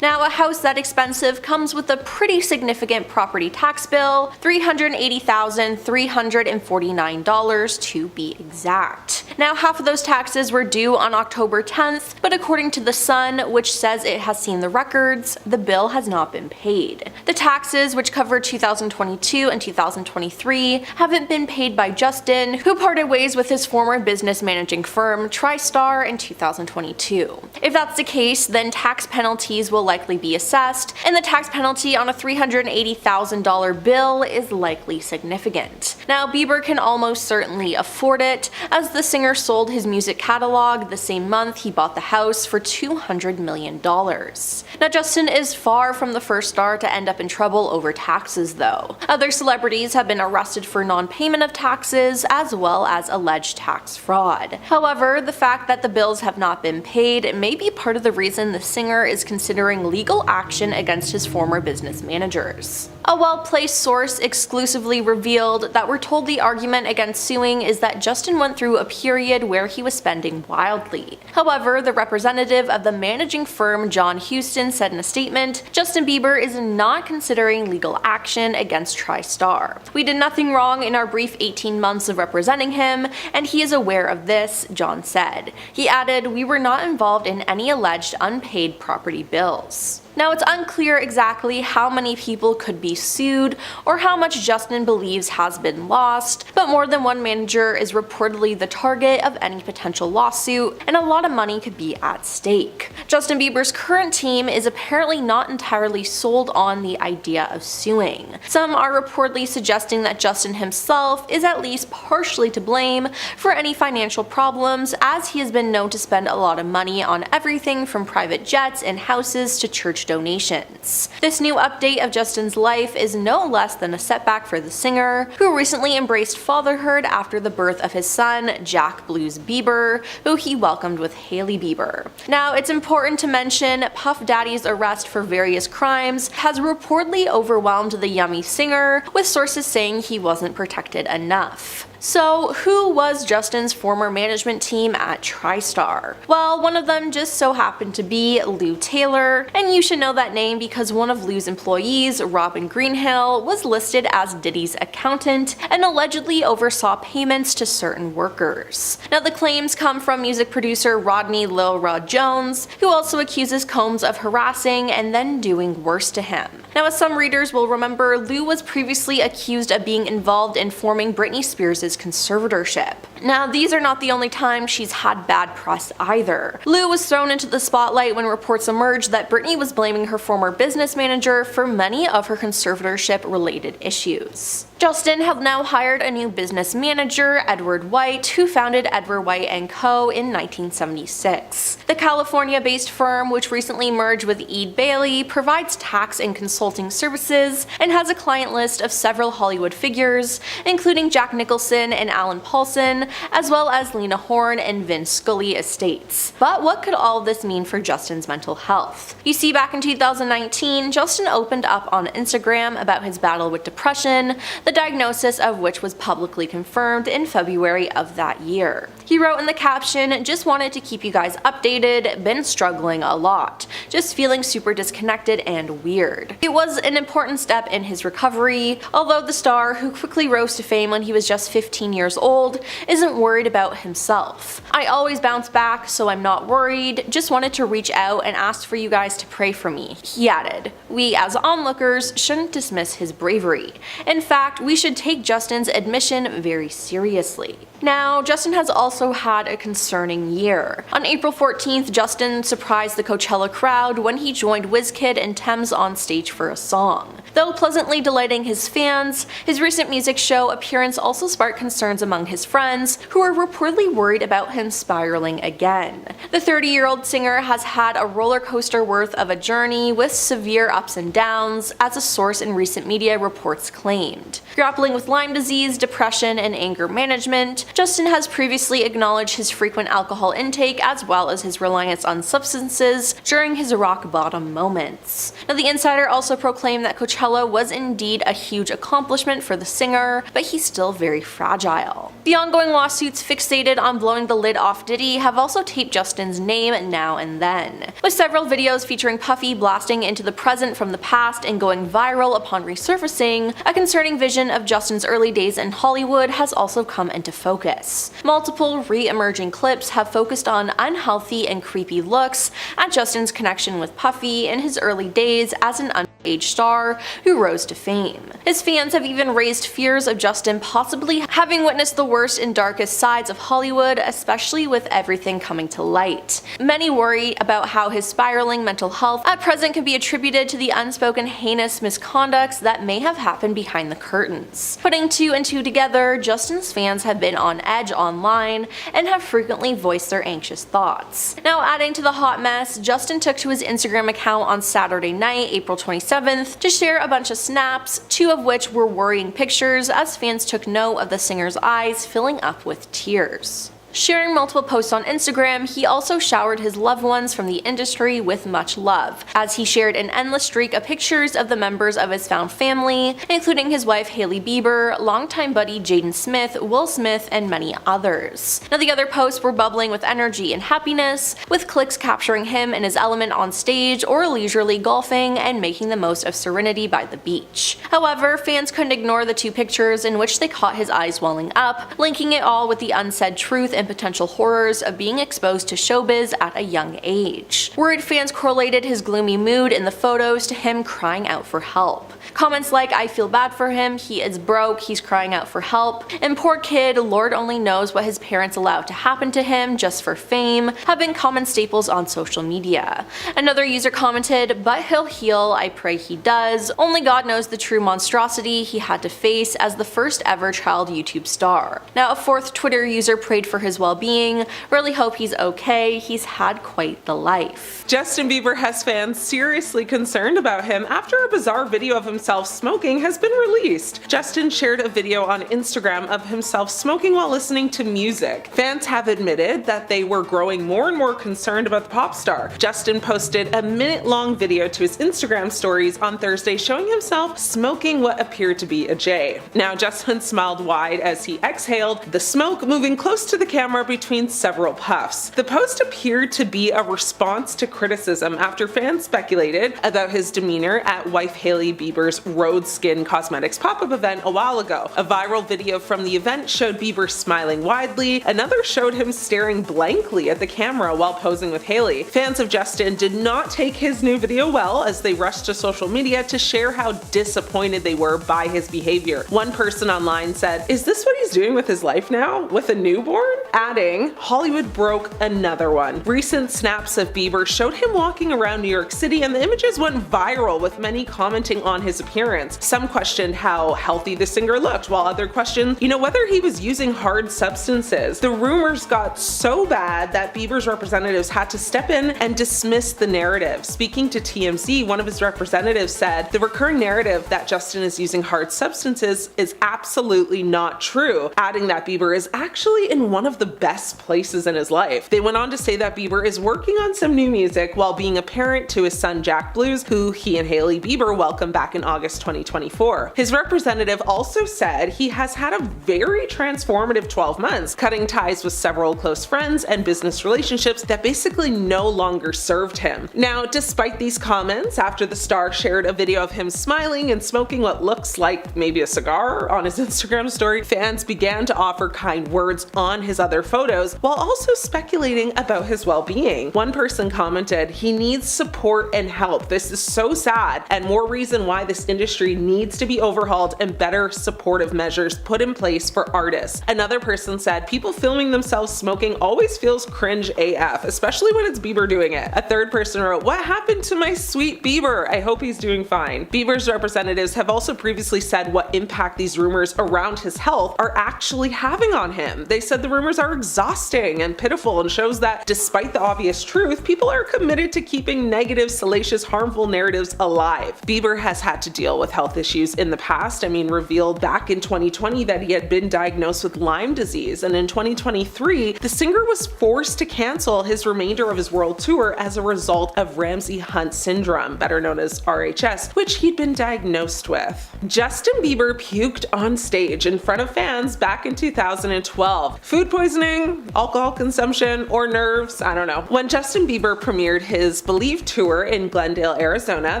Now, a house that expensive comes with a pretty significant property tax bill, $380,349 to be exact. Now, half of those taxes were due on October 10th, but according to The Sun, which says it has seen the records, the bill has not been paid. The taxes, which cover 2022 and 2023, haven't been paid by Justin, who parted ways with his former business managing firm, TriStar, in 2022. If that's the case, then tax penalties will likely be assessed, and the tax penalty on a $380,000 bill is likely significant. Now, Bieber can almost certainly afford it, as the singer sold his music catalog the same month he bought the house for $200 million. Now, Justin is far from the first star to end up in trouble over taxes, though. Other celebrities have been arrested for non-payment of taxes, as well as alleged tax fraud. However, the fact that the bills have not been paid may be part of the reason the singer is considering legal action against his former business managers. A well-placed source exclusively revealed that we're told the argument against suing is that Justin went through a period where he was spending wildly. However, the representative of the managing firm, John Houston, said in a statement, Justin Bieber is not considering legal action against TriStar. We did nothing wrong in our brief 18 months of representing him, and he is aware of this, John said. He added, "We were not involved in any alleged unpaid property bills." Now, it's unclear exactly how many people could be sued or how much Justin believes has been lost, but more than one manager is reportedly the target of any potential lawsuit, and a lot of money could be at stake. Justin Bieber's current team is apparently not entirely sold on the idea of suing. Some are reportedly suggesting that Justin himself is at least partially to blame for any financial problems, as he has been known to spend a lot of money on everything from private jets and houses to church donations. This new update of Justin's life is no less than a setback for the singer, who recently embraced fatherhood after the birth of his son, Jack Blues Bieber, who he welcomed with Hailey Bieber. Now, it's important to mention Puff Daddy's arrest for various crimes has reportedly overwhelmed the Yummy singer, with sources saying he wasn't protected enough. So, who was Justin's former management team at TriStar? Well, one of them just so happened to be Lou Taylor, and you should know that name because one of Lou's employees, Robin Greenhill, was listed as Diddy's accountant and allegedly oversaw payments to certain workers. Now, the claims come from music producer Rodney Lil Rod Jones, who also accuses Combs of harassing and then doing worse to him. Now, as some readers will remember, Lou was previously accused of being involved in forming Britney Spears' conservatorship. Now, these are not the only times she's had bad press either. Lou was thrown into the spotlight when reports emerged that Britney was blaming her former business manager for many of her conservatorship-related issues. Justin had now hired a new business manager, Edward White, who founded Edward White & Co. in 1976. The California-based firm, which recently merged with Ed Bailey, provides tax and consulting services and has a client list of several Hollywood figures, including Jack Nicholson and Alan Paulson, as well as Lena Horne and Vince Scully estates. But what could all of this mean for Justin's mental health? You see, back in 2019, Justin opened up on Instagram about his battle with depression, the diagnosis of which was publicly confirmed in February of that year. He wrote in the caption, "Just wanted to keep you guys updated, been struggling a lot, just feeling super disconnected and weird." It was an important step in his recovery, although the star, who quickly rose to fame when he was just 15 years old, isn't worried about himself. "I always bounce back, so I'm not worried, just wanted to reach out and ask for you guys to pray for me," he added. We as onlookers shouldn't dismiss his bravery. In fact, we should take Justin's admission very seriously. Now, Justin has also had a concerning year. On April 14th, Justin surprised the Coachella crowd when he joined WizKid and Tems on stage for a song. Though pleasantly delighting his fans, his recent music show appearance also sparked concerns among his friends, who are reportedly worried about him spiraling again. The 30-year-old singer has had a roller coaster worth of a journey with severe ups and downs, as a source in recent media reports claimed. Grappling with Lyme disease, depression, and anger management, Justin has previously acknowledged his frequent alcohol intake as well as his reliance on substances during his rock bottom moments. Now, the Insider also proclaimed that Coachella was indeed a huge accomplishment for the singer, but he's still very fragile. The ongoing lawsuits fixated on blowing the lid off Diddy have also taped Justin's name now and then, with several videos featuring Puffy blasting into the present from the past and going viral upon resurfacing. A concerning vision of Justin's early days in Hollywood has also come into focus. Multiple re-emerging clips have focused on unhealthy and creepy looks at Justin's connection with Puffy in his early days as an underage star who rose to fame. His fans have even raised fears of Justin possibly having witnessed the worst and darkest sides of Hollywood, especially with everything coming to light. Many worry about how his spiraling mental health at present can be attributed to the unspoken heinous misconducts that may have happened behind the curtains. Putting two and two together, Justin's fans have been on edge online and have frequently voiced their anxious thoughts. Now, adding to the hot mess, Justin took to his Instagram account on Saturday night, April 27th, to share a bunch of snaps, two of which were worrying pictures as fans took note of the singer's eyes filling up with tears. Sharing multiple posts on Instagram, he also showered his loved ones from the industry with much love, as he shared an endless streak of pictures of the members of his found family, including his wife Hailey Bieber, longtime buddy Jaden Smith, Will Smith, and many others. Now, the other posts were bubbling with energy and happiness, with clips capturing him in his element on stage or leisurely golfing and making the most of serenity by the beach. However, fans couldn't ignore the two pictures in which they caught his eyes welling up, linking it all with the unsaid truth and potential horrors of being exposed to showbiz at a young age. Worried fans correlated his gloomy mood in the photos to him crying out for help. Comments like, "I feel bad for him, he is broke, he's crying out for help," and "poor kid, Lord only knows what his parents allowed to happen to him just for fame," have been common staples on social media. Another user commented, "But he'll heal, I pray he does. Only God knows the true monstrosity he had to face as the first ever child YouTube star." Now, a fourth Twitter user prayed for his well-being. "Really hope he's okay, he's had quite the life." Justin Bieber has fans seriously concerned about him after a bizarre video of himself smoking has been released. Justin shared a video on Instagram of himself smoking while listening to music. Fans have admitted that they were growing more and more concerned about the pop star. Justin posted a minute-long video to his Instagram stories on Thursday showing himself smoking what appeared to be a J. Now, Justin smiled wide as he exhaled, the smoke moving close to the camera between several puffs. The post appeared to be a response to criticism after fans speculated about his demeanor at wife Hailey Bieber's Rhode Skin Cosmetics pop-up event a while ago. A viral video from the event showed Bieber smiling widely, another showed him staring blankly at the camera while posing with Hailey. Fans of Justin did not take his new video well as they rushed to social media to share how disappointed they were by his behavior. One person online said, "Is this what he's doing with his life now? With a newborn?" Adding, "Hollywood broke another one." Recent snaps of Bieber showed him walking around New York City, and the images went viral with many commenting on his appearance. Some questioned how healthy the singer looked, while others questioned, whether he was using hard substances. The rumors got so bad that Bieber's representatives had to step in and dismiss the narrative. Speaking to TMZ, one of his representatives said, "The recurring narrative that Justin is using hard substances is absolutely not true," adding that Bieber is actually in one of the the best places in his life. They went on to say that Bieber is working on some new music while being a parent to his son Jack Blues, who he and Hailey Bieber welcomed back in August 2024. His representative also said he has had a very transformative 12 months, cutting ties with several close friends and business relationships that basically no longer served him. Now, despite these comments, after the star shared a video of him smiling and smoking what looks like maybe a cigar on his Instagram story, fans began to offer kind words on his other photos while also speculating about his well-being. One person commented, "He needs support and help. This is so sad, and more reason why this industry needs to be overhauled and better supportive measures put in place for artists." Another person said, "People filming themselves smoking always feels cringe AF, especially when it's Bieber doing it." A third person wrote, "What happened to my sweet Bieber? I hope he's doing fine." Bieber's representatives have also previously said what impact these rumors around his health are actually having on him. They said the rumors are exhausting and pitiful and shows that despite the obvious truth, people are committed to keeping negative, salacious, harmful narratives alive. Bieber has had to deal with health issues in the past. Revealed back in 2020 that he had been diagnosed with Lyme disease, and in 2023, the singer was forced to cancel his remainder of his world tour as a result of Ramsay-Hunt syndrome, better known as RHS, which he'd been diagnosed with. Justin Bieber puked on stage in front of fans back in 2012. Food poisoning, alcohol consumption, or nerves? I don't know. When Justin Bieber premiered his Believe tour in Glendale, Arizona,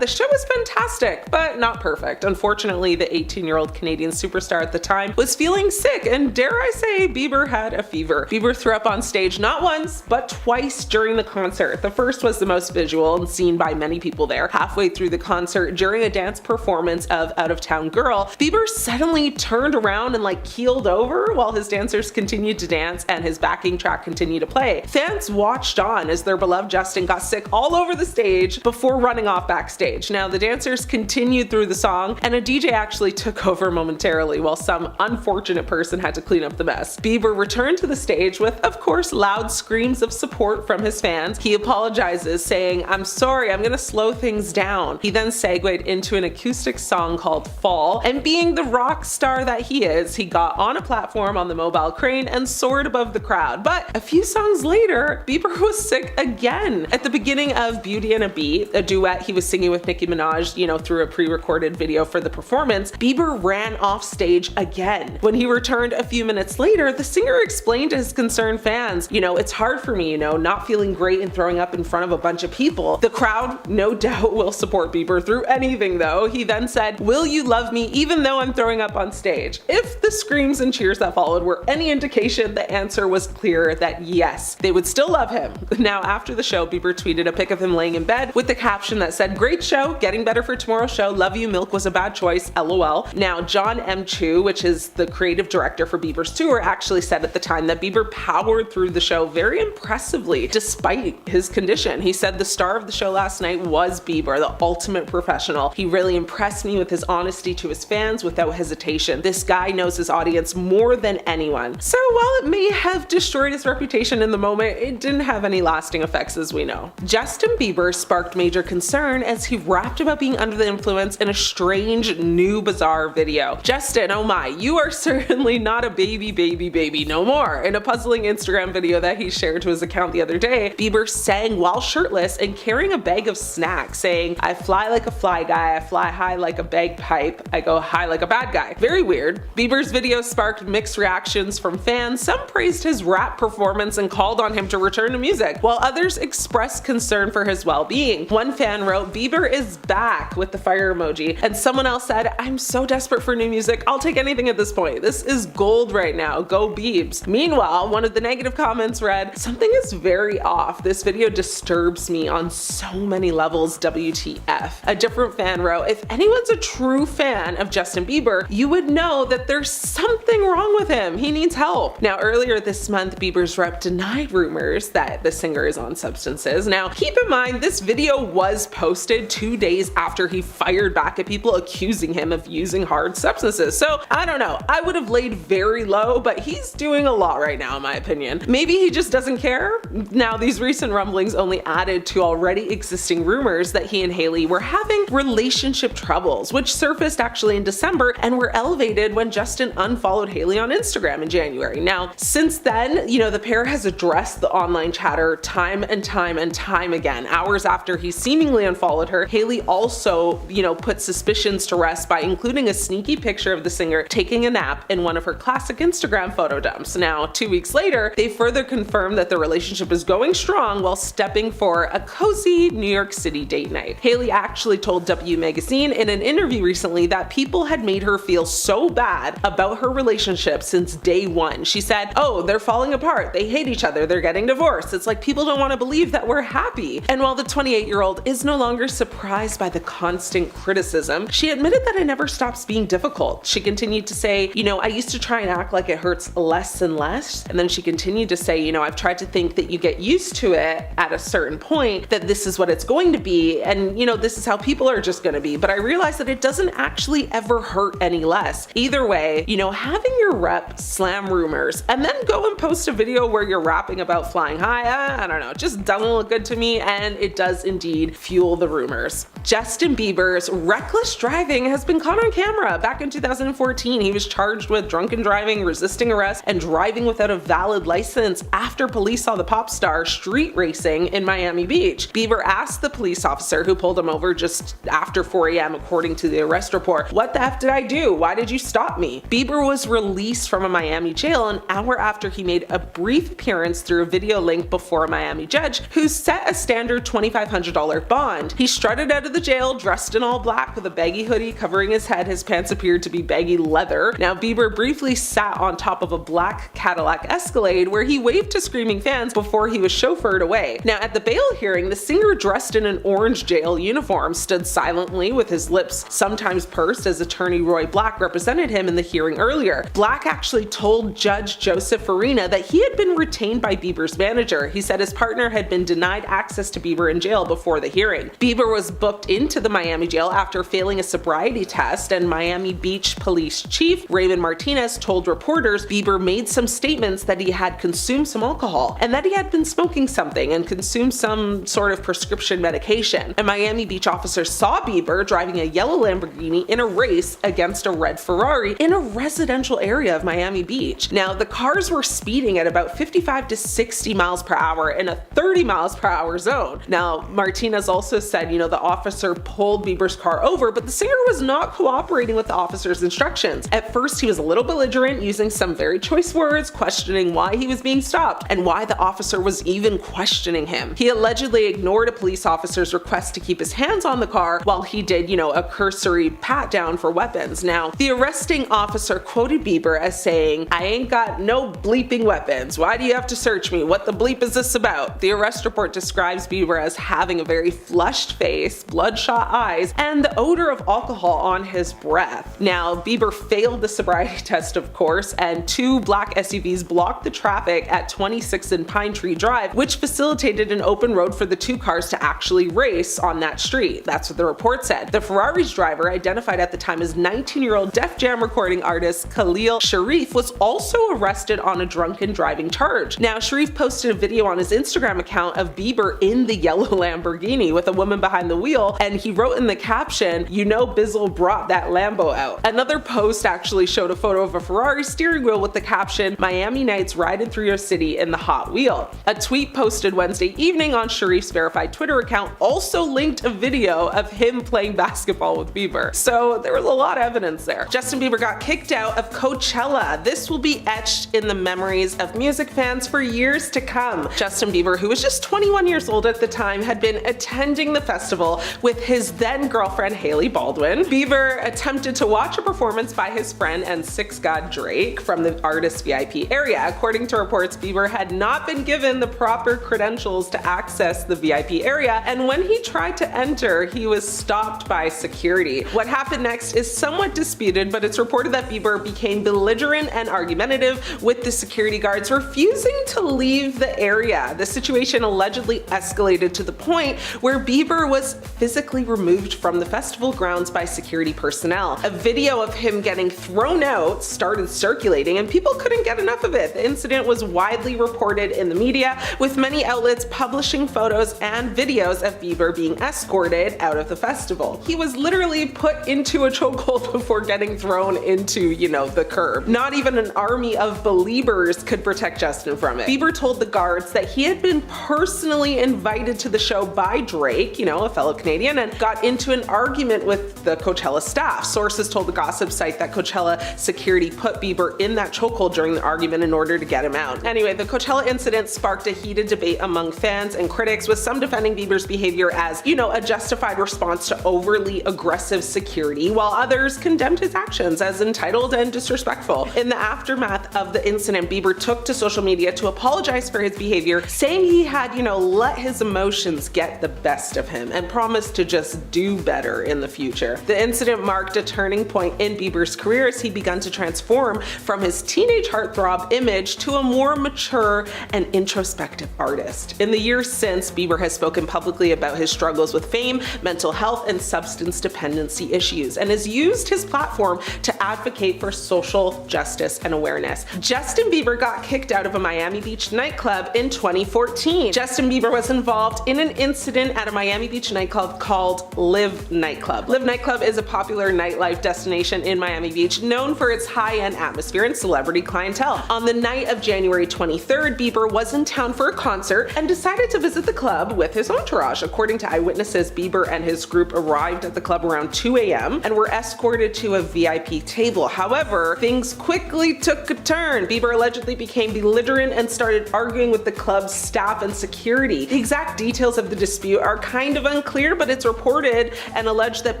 the show was fantastic, but not perfect. Unfortunately, the 18-year-old Canadian superstar at the time was feeling sick, and dare I say, Bieber had a fever. Bieber threw up on stage not once, but twice during the concert. The first was the most visual and seen by many people there. Halfway through the concert, during a dance performance of Out of Town Girl, Bieber suddenly turned around and keeled over while his dancers continued to dance and his backing track continued to play. Fans watched on as their beloved Justin got sick all over the stage before running off backstage. Now, the dancers continued through the song, and a DJ actually took over momentarily while some unfortunate person had to clean up the mess. Bieber returned to the stage with, of course, loud screams of support from his fans. He apologizes, saying, "I'm sorry, I'm gonna slow things down." He then segued into an acoustic song called Fall, and being the rock star that he is, he got on a platform on the mobile crane and soared above the crowd. But a few songs later, Bieber was sick again. At the beginning of Beauty and a Beat, a duet he was singing with Nicki Minaj, through a pre-recorded video for the performance, Bieber ran off stage again. When he returned a few minutes later, the singer explained to his concerned fans, "It's hard for me, not feeling great and throwing up in front of a bunch of people." The crowd, no doubt, will support Bieber through anything though. He then said, "Will you love me even though I'm throwing up on stage?" If the screams and cheers that followed were any indication, the answer was clear that yes, they would still love him. Now, after the show, Bieber tweeted a pic of him laying in bed with the caption that said, "Great show, getting better for tomorrow's show, love you, milk was a bad choice, LOL." Now, John M. Chu, which is the creative director for Bieber's tour, actually said at the time that Bieber powered through the show very impressively despite his condition. He said, "The star of the show last night was Bieber, the ultimate professional. He really impressed me with his honesty to his fans without hesitation. This guy knows his audience more than anyone." So while it may have destroyed his reputation in the moment, it didn't have any lasting effects, as we know. Justin Bieber sparked major concern as he rapped about being under the influence in a strange, new, bizarre video. "Justin, oh my, you are certainly not a baby no more." In a puzzling Instagram video that he shared to his account the other day, Bieber sang while shirtless and carrying a bag of snacks, saying, "I fly like a fly guy, I fly high like a bagpipe, I go high like a bad guy." Very weird. Bieber's video sparked mixed reactions from fans. Some praised his rap performance and called on him to return to music, while others expressed concern for his well-being. One fan wrote, "Bieber is back," with the fire emoji, and someone else said, "I'm so desperate for new music, I'll take anything at this point. This is gold right now, go Biebs." Meanwhile, one of the negative comments read, "Something is very off. This video disturbs me on so many levels, WTF." A different fan wrote, "If anyone's a true fan of Justin Bieber, you would know that there's something wrong with him. He needs help." Now, earlier this month, Bieber's rep denied rumors that the singer is on substances. Now, keep in mind, this video was posted 2 days after he fired back at people accusing him of using hard substances. So, I don't know. I would have laid very low, but he's doing a lot right now, in my opinion. Maybe he just doesn't care? Now, these recent rumblings only added to already existing rumors that he and Hailey were having relationship troubles, which surfaced actually in December and were elevated when Justin unfollowed Hailey on Instagram in January. Now, Since then, the pair has addressed the online chatter time and time and time again. Hours after he seemingly unfollowed her, Hailey also, put suspicions to rest by including a sneaky picture of the singer taking a nap in one of her classic Instagram photo dumps. Now, 2 weeks later, they further confirmed that the relationship is going strong while stepping for a cozy New York City date night. Hailey actually told W Magazine in an interview recently that people had made her feel so bad about her relationship since day one. She said, "Oh, they're falling apart. They hate each other. They're getting divorced. It's like people don't want to believe that we're happy." And while the 28-year-old is no longer surprised by the constant criticism, she admitted that it never stops being difficult. She continued to say, "I used to try and act like it hurts less and less." And then she continued to say, "I've tried to think that you get used to it at a certain point, that this is what it's going to be, and this is how people are just going to be. But I realized that it doesn't actually ever hurt any less. Either way, having your rep slam rumors and then go and post a video where you're rapping about flying high, I don't know, it just doesn't look good to me, and it does indeed fuel the rumors." Justin Bieber's reckless driving has been caught on camera. Back in 2014, he was charged with drunken driving, resisting arrest, and driving without a valid license after police saw the pop star street racing in Miami Beach. Bieber asked the police officer who pulled him over just after 4 a.m. according to the arrest report, "What the F did I do? Why did you stop me?" Bieber was released from a Miami jail an hour after he made a brief appearance through a video link before a Miami judge who set a standard $2,500 bond. He strutted out of the jail dressed in all black with a baggy hoodie covering his head. His pants appeared to be baggy leather. Now, Bieber briefly sat on top of a black Cadillac Escalade where he waved to screaming fans before he was chauffeured away. Now, at the bail hearing, the singer dressed in an orange jail uniform stood silently with his lips sometimes pursed as attorney Roy Black represented him in the hearing earlier. Black actually told Judge Joseph Farina that he had been retained by Bieber's manager. He said his partner had been denied access to Bieber in jail before the hearing. Bieber was booked into the Miami jail after failing a sobriety test, and Miami Beach Police Chief Raymond Martinez told reporters Bieber made some statements that he had consumed some alcohol and that he had been smoking something and consumed some sort of prescription medication. A Miami Beach officer saw Bieber driving a yellow Lamborghini in a race against a red Ferrari in a residential area of Miami Beach. Now, the cars were speeding at about 55 to 60 miles per hour in a 30 miles per hour zone. Now, Martinez also said, the officer pulled Bieber's car over, but the singer was not cooperating with the officer's instructions. At first, he was a little belligerent, using some very choice words, questioning why he was being stopped and why the officer was even questioning him. He allegedly ignored a police officer's request to keep his hands on the car while he did, a cursory pat down for weapons. Now, the arresting officer quoted Bieber as saying, "I ain't got no bleeping weapons. Why do you have to search me? What the bleep is this about?" The arrest report describes Bieber as having a very flushed face, bloodshot eyes, and the odor of alcohol on his breath. Now, Bieber failed the sobriety test, of course, and 2 black SUVs blocked the traffic at 26 and Pine Tree Drive, which facilitated an open road for the 2 cars to actually race on that street. That's what the report said. The Ferrari's driver, identified at the time as 19-year-old Def Jam recording artist Khalil Sharif, was also arrested on a drunken driving charge. Now, Sharif posted a video on his Instagram account of Bieber in the yellow Lamborghini with a woman behind the wheel, and he wrote in the caption, "Bizzle brought that Lambo out." Another post actually showed a photo of a Ferrari steering wheel with the caption, "Miami Nights riding through your city in the Hot Wheel." A tweet posted Wednesday evening on Sharif's verified Twitter account also linked a video of him playing basketball with Bieber. So there was a lot of evidence there. Justin Bieber got kicked out of Coachella. This will be etched in the memories of music fans for years to come. Justin Bieber, who was just 21 years old at the time, had been attending the festival with his then girlfriend Hailey Baldwin. Bieber attempted to watch a performance by his friend and Six God Drake from the artist VIP area. According to reports, Bieber had not been given the proper credentials to access the VIP area, and when he tried to enter, he was stopped by security. What happened next is somewhat disputed, but it's reported that Bieber became belligerent and argumentative with the security guards, refusing to leave the area. The situation allegedly escalated to the point where Bieber was physically removed from the festival grounds by security personnel. A video of him getting thrown out started circulating, and people couldn't get enough of it. The incident was widely reported in the media, with many outlets publishing photos and videos of Bieber being escorted out of the festival. He was literally put into a chokehold before getting thrown into, the curb. Not even an army of believers could protect Justin from it. Bieber told the guards that he had been personally invited to the show by Drake, a fellow Canadian, and got into an argument with the Coachella staff. Sources told the gossip site that Coachella security put Bieber in that chokehold during the argument in order to get him out. Anyway, the Coachella incident sparked a heated debate among fans and critics, with some defending Bieber's behavior as, a justified response to overly aggressive security, while others condemned his actions as entitled and disrespectful. In the aftermath of the incident, Bieber took to social media to apologize for his behavior, saying he had, let his emotions get the best of him and promised to just do better in the future. The incident marked a turning point in Bieber's career as he began to transform from his teenage heartthrob image to a more mature and introspective artist. In the years since, Bieber has spoken publicly about his struggles with fame, mental health, and substance dependency issues, and has used his platform to advocate for social justice and awareness. Justin Bieber got kicked out of a Miami Beach nightclub in 2014. Justin Bieber was involved in an incident at a Miami Beach nightclub called Live Nightclub. Live Nightclub is a popular nightlife destination in Miami Beach, known for its high-end atmosphere and celebrity clientele. On the night of January 23rd, Bieber was in town for a concert and decided to visit the club with his entourage. According to eyewitnesses, Bieber and his group arrived at the club around 2 a.m. and were escorted to a VIP table. However, things quickly took a turn. Bieber allegedly became belligerent and started arguing with the club's staff and security. The exact details of the dispute are kind of unclear, but it's reported and alleged that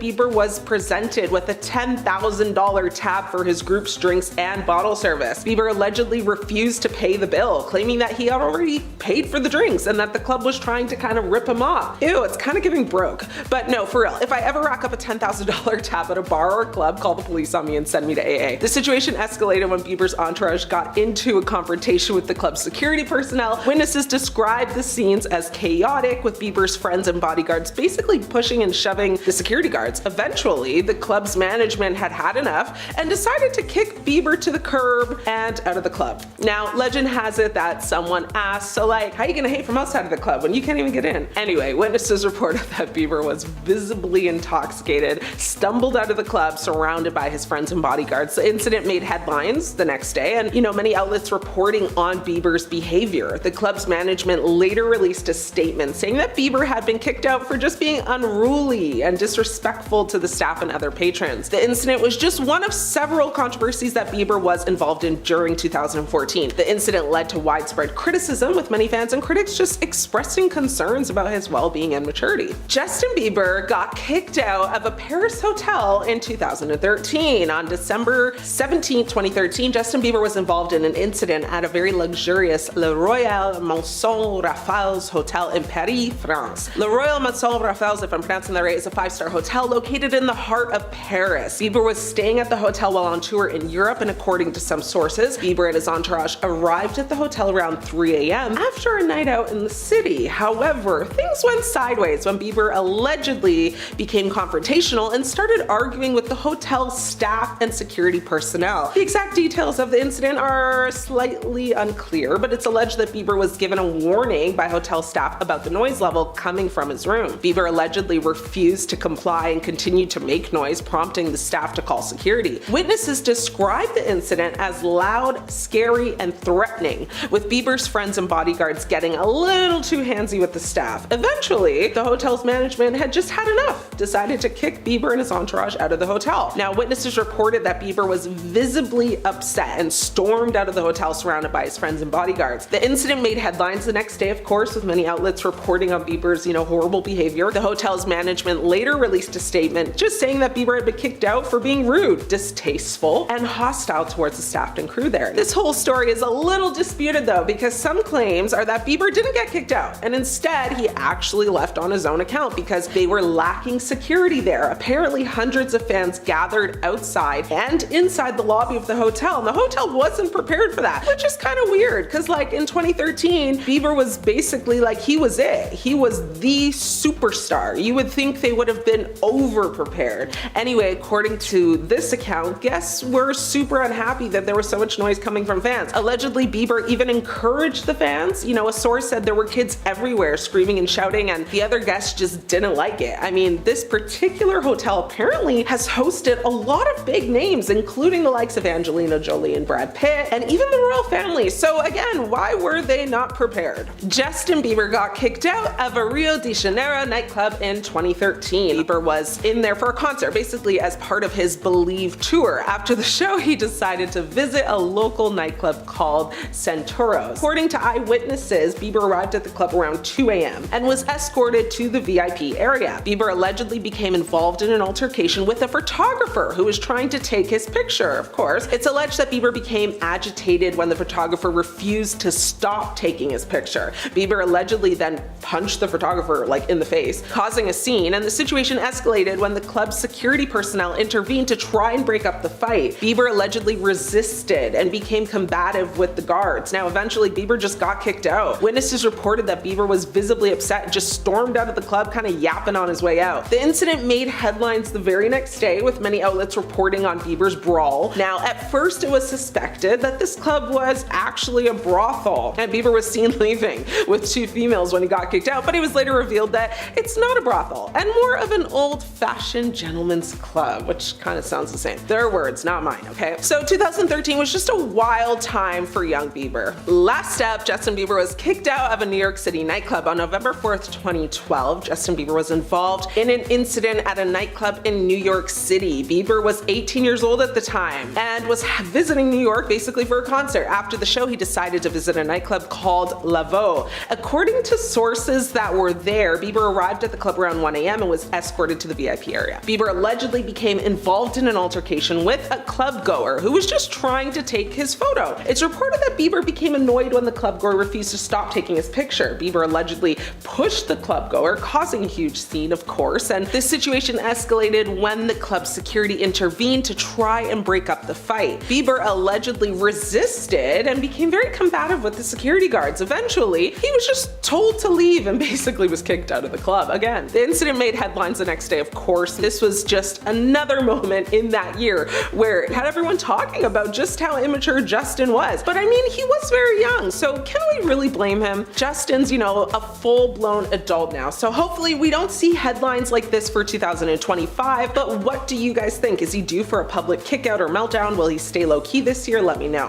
Bieber was presented with a $10,000 tab for his group's drinks and bottle service. Bieber allegedly refused to pay the bill, claiming that he had already paid for the drinks and that the club was trying to kind of rip him off. Ew, it's kind of giving broke. But no, for real, if I ever rack up a $10,000 tab at a bar or a club, call the police on me and send me to AA. The situation escalated when Bieber's entourage got into a confrontation with the club's security personnel. Witnesses described the scenes as chaotic, with Bieber's friends and bodyguards basically pushing and shoving the security guards. Eventually, the club's management had had enough and decided to kick Bieber to the curb and out of the club. Now, legend has it that someone asked, so how you gonna hate from outside of the club when you can't even get in? Anyway, witnesses reported that Bieber was visibly intoxicated, stumbled out of the club surrounded by his friends and bodyguards. The incident made headlines the next day, and many outlets reporting on Bieber's behavior. The club's management later released a statement saying that Bieber had been kicked out for just being unruly and disrespectful to the staff and other patrons. The incident was just one of several controversies that Bieber was involved in during 2014. The incident led to widespread criticism, with many fans and critics just expressing concerns about his well-being and maturity. Justin Bieber got kicked out of a Paris hotel in 2013. On December 17, 2013, Justin Bieber was involved in an incident at a very luxurious Le Royal Maison Raffles Hotel in Paris, France. Le Royal Maison Raffles, if I'm pronouncing that right, is a 5-star hotel located in the heart of Paris. Bieber was staying at the hotel while on tour in Europe, and according to some sources, Bieber and his entourage arrived at the hotel around 3 a.m. after a night out in the city. However, things went sideways when Bieber allegedly became confrontational and started arguing with the hotel staff and security personnel. The exact details of the incident are slightly unclear, but it's alleged that Bieber was given a warning by hotel staff about the noise level coming from his room. Bieber allegedly refused to comply and continued to make noise, prompting the staff to call security. Witnesses described the incident as loud, scary, and threatening, with Bieber's friends and bodyguards getting a little too handsy with the staff. Eventually, the hotel's management had just had enough, decided to kick Bieber and his entourage out of the hotel. Now, witnesses reported that Bieber was visibly upset and stormed out of the hotel surrounded by his friends and bodyguards. The incident made headlines the next day, of course, with many outlets reporting on Bieber's, horrible behavior. The hotel's management later released a statement just saying that Bieber had been kicked out for being rude, distasteful, and hostile towards the staff and crew there. This whole story is a little disputed though, because some claims are that Bieber didn't get kicked out, and instead he actually left on his own account because they were lacking security there. Apparently, hundreds of fans gathered outside and inside the lobby of the hotel, and the hotel wasn't prepared for that, which is kind of weird because in 2013, Bieber was basically he was it. He was the superstar superstar. You would think they would have been over-prepared. Anyway, according to this account, guests were super unhappy that there was so much noise coming from fans. Allegedly, Bieber even encouraged the fans. You know, a source said there were kids everywhere screaming and shouting, and the other guests just didn't like it. I mean, this particular hotel apparently has hosted a lot of big names, including the likes of Angelina Jolie and Brad Pitt, and even the royal family. So again, why were they not prepared? Justin Bieber got kicked out of a Rio de Janeiro nightclub in 2013. Bieber was in there for a concert, basically as part of his Believe tour. After the show, he decided to visit a local nightclub called Centauros. According to eyewitnesses, Bieber arrived at the club around 2 a.m. and was escorted to the VIP area. Bieber allegedly became involved in an altercation with a photographer who was trying to take his picture, of course. It's alleged that Bieber became agitated when the photographer refused to stop taking his picture. Bieber allegedly then punched the photographer like in the face, causing a scene, and the situation escalated when the club's security personnel intervened to try and break up the fight. Bieber allegedly resisted and became combative with the guards. Now eventually Bieber just got kicked out. Witnesses reported that Bieber was visibly upset and just stormed out of the club, kind of yapping on his way out. The incident made headlines the very next day, with many outlets reporting on Bieber's brawl. Now at first it was suspected that this club was actually a brothel, and Bieber was seen leaving with 2 females when he got kicked out, but it was later revealed that it's not a brothel and more of an old-fashioned gentleman's club, which kind of sounds the same. Their words, not mine, okay? So 2013 was just a wild time for young Bieber. Last up, Justin Bieber was kicked out of a New York City nightclub on November 4th, 2012. Justin Bieber was involved in an incident at a nightclub in New York City. Bieber was 18 years old at the time and was visiting New York basically for a concert. After the show, he decided to visit a nightclub called Lavo. According to sources that were there, Bieber arrived at the club around 1 a.m. and was escorted to the VIP area. Bieber allegedly became involved in an altercation with a club goer who was just trying to take his photo. It's reported that Bieber became annoyed when the club goer refused to stop taking his picture. Bieber allegedly pushed the club goer, causing a huge scene, of course, and this situation escalated when the club security intervened to try and break up the fight. Bieber allegedly resisted and became very combative with the security guards. Eventually, he was just told to leave and basically was kicked out of the club again. The incident made headlines the next day, of course. This was just another moment in that year where it had everyone talking about just how immature Justin was. But I mean, he was very young, so can we really blame him? Justin's, you know, a full-blown adult now, so hopefully we don't see headlines like this for 2025, but what do you guys think? Is he due for a public kickout or meltdown? Will he stay low-key this year? Let me know.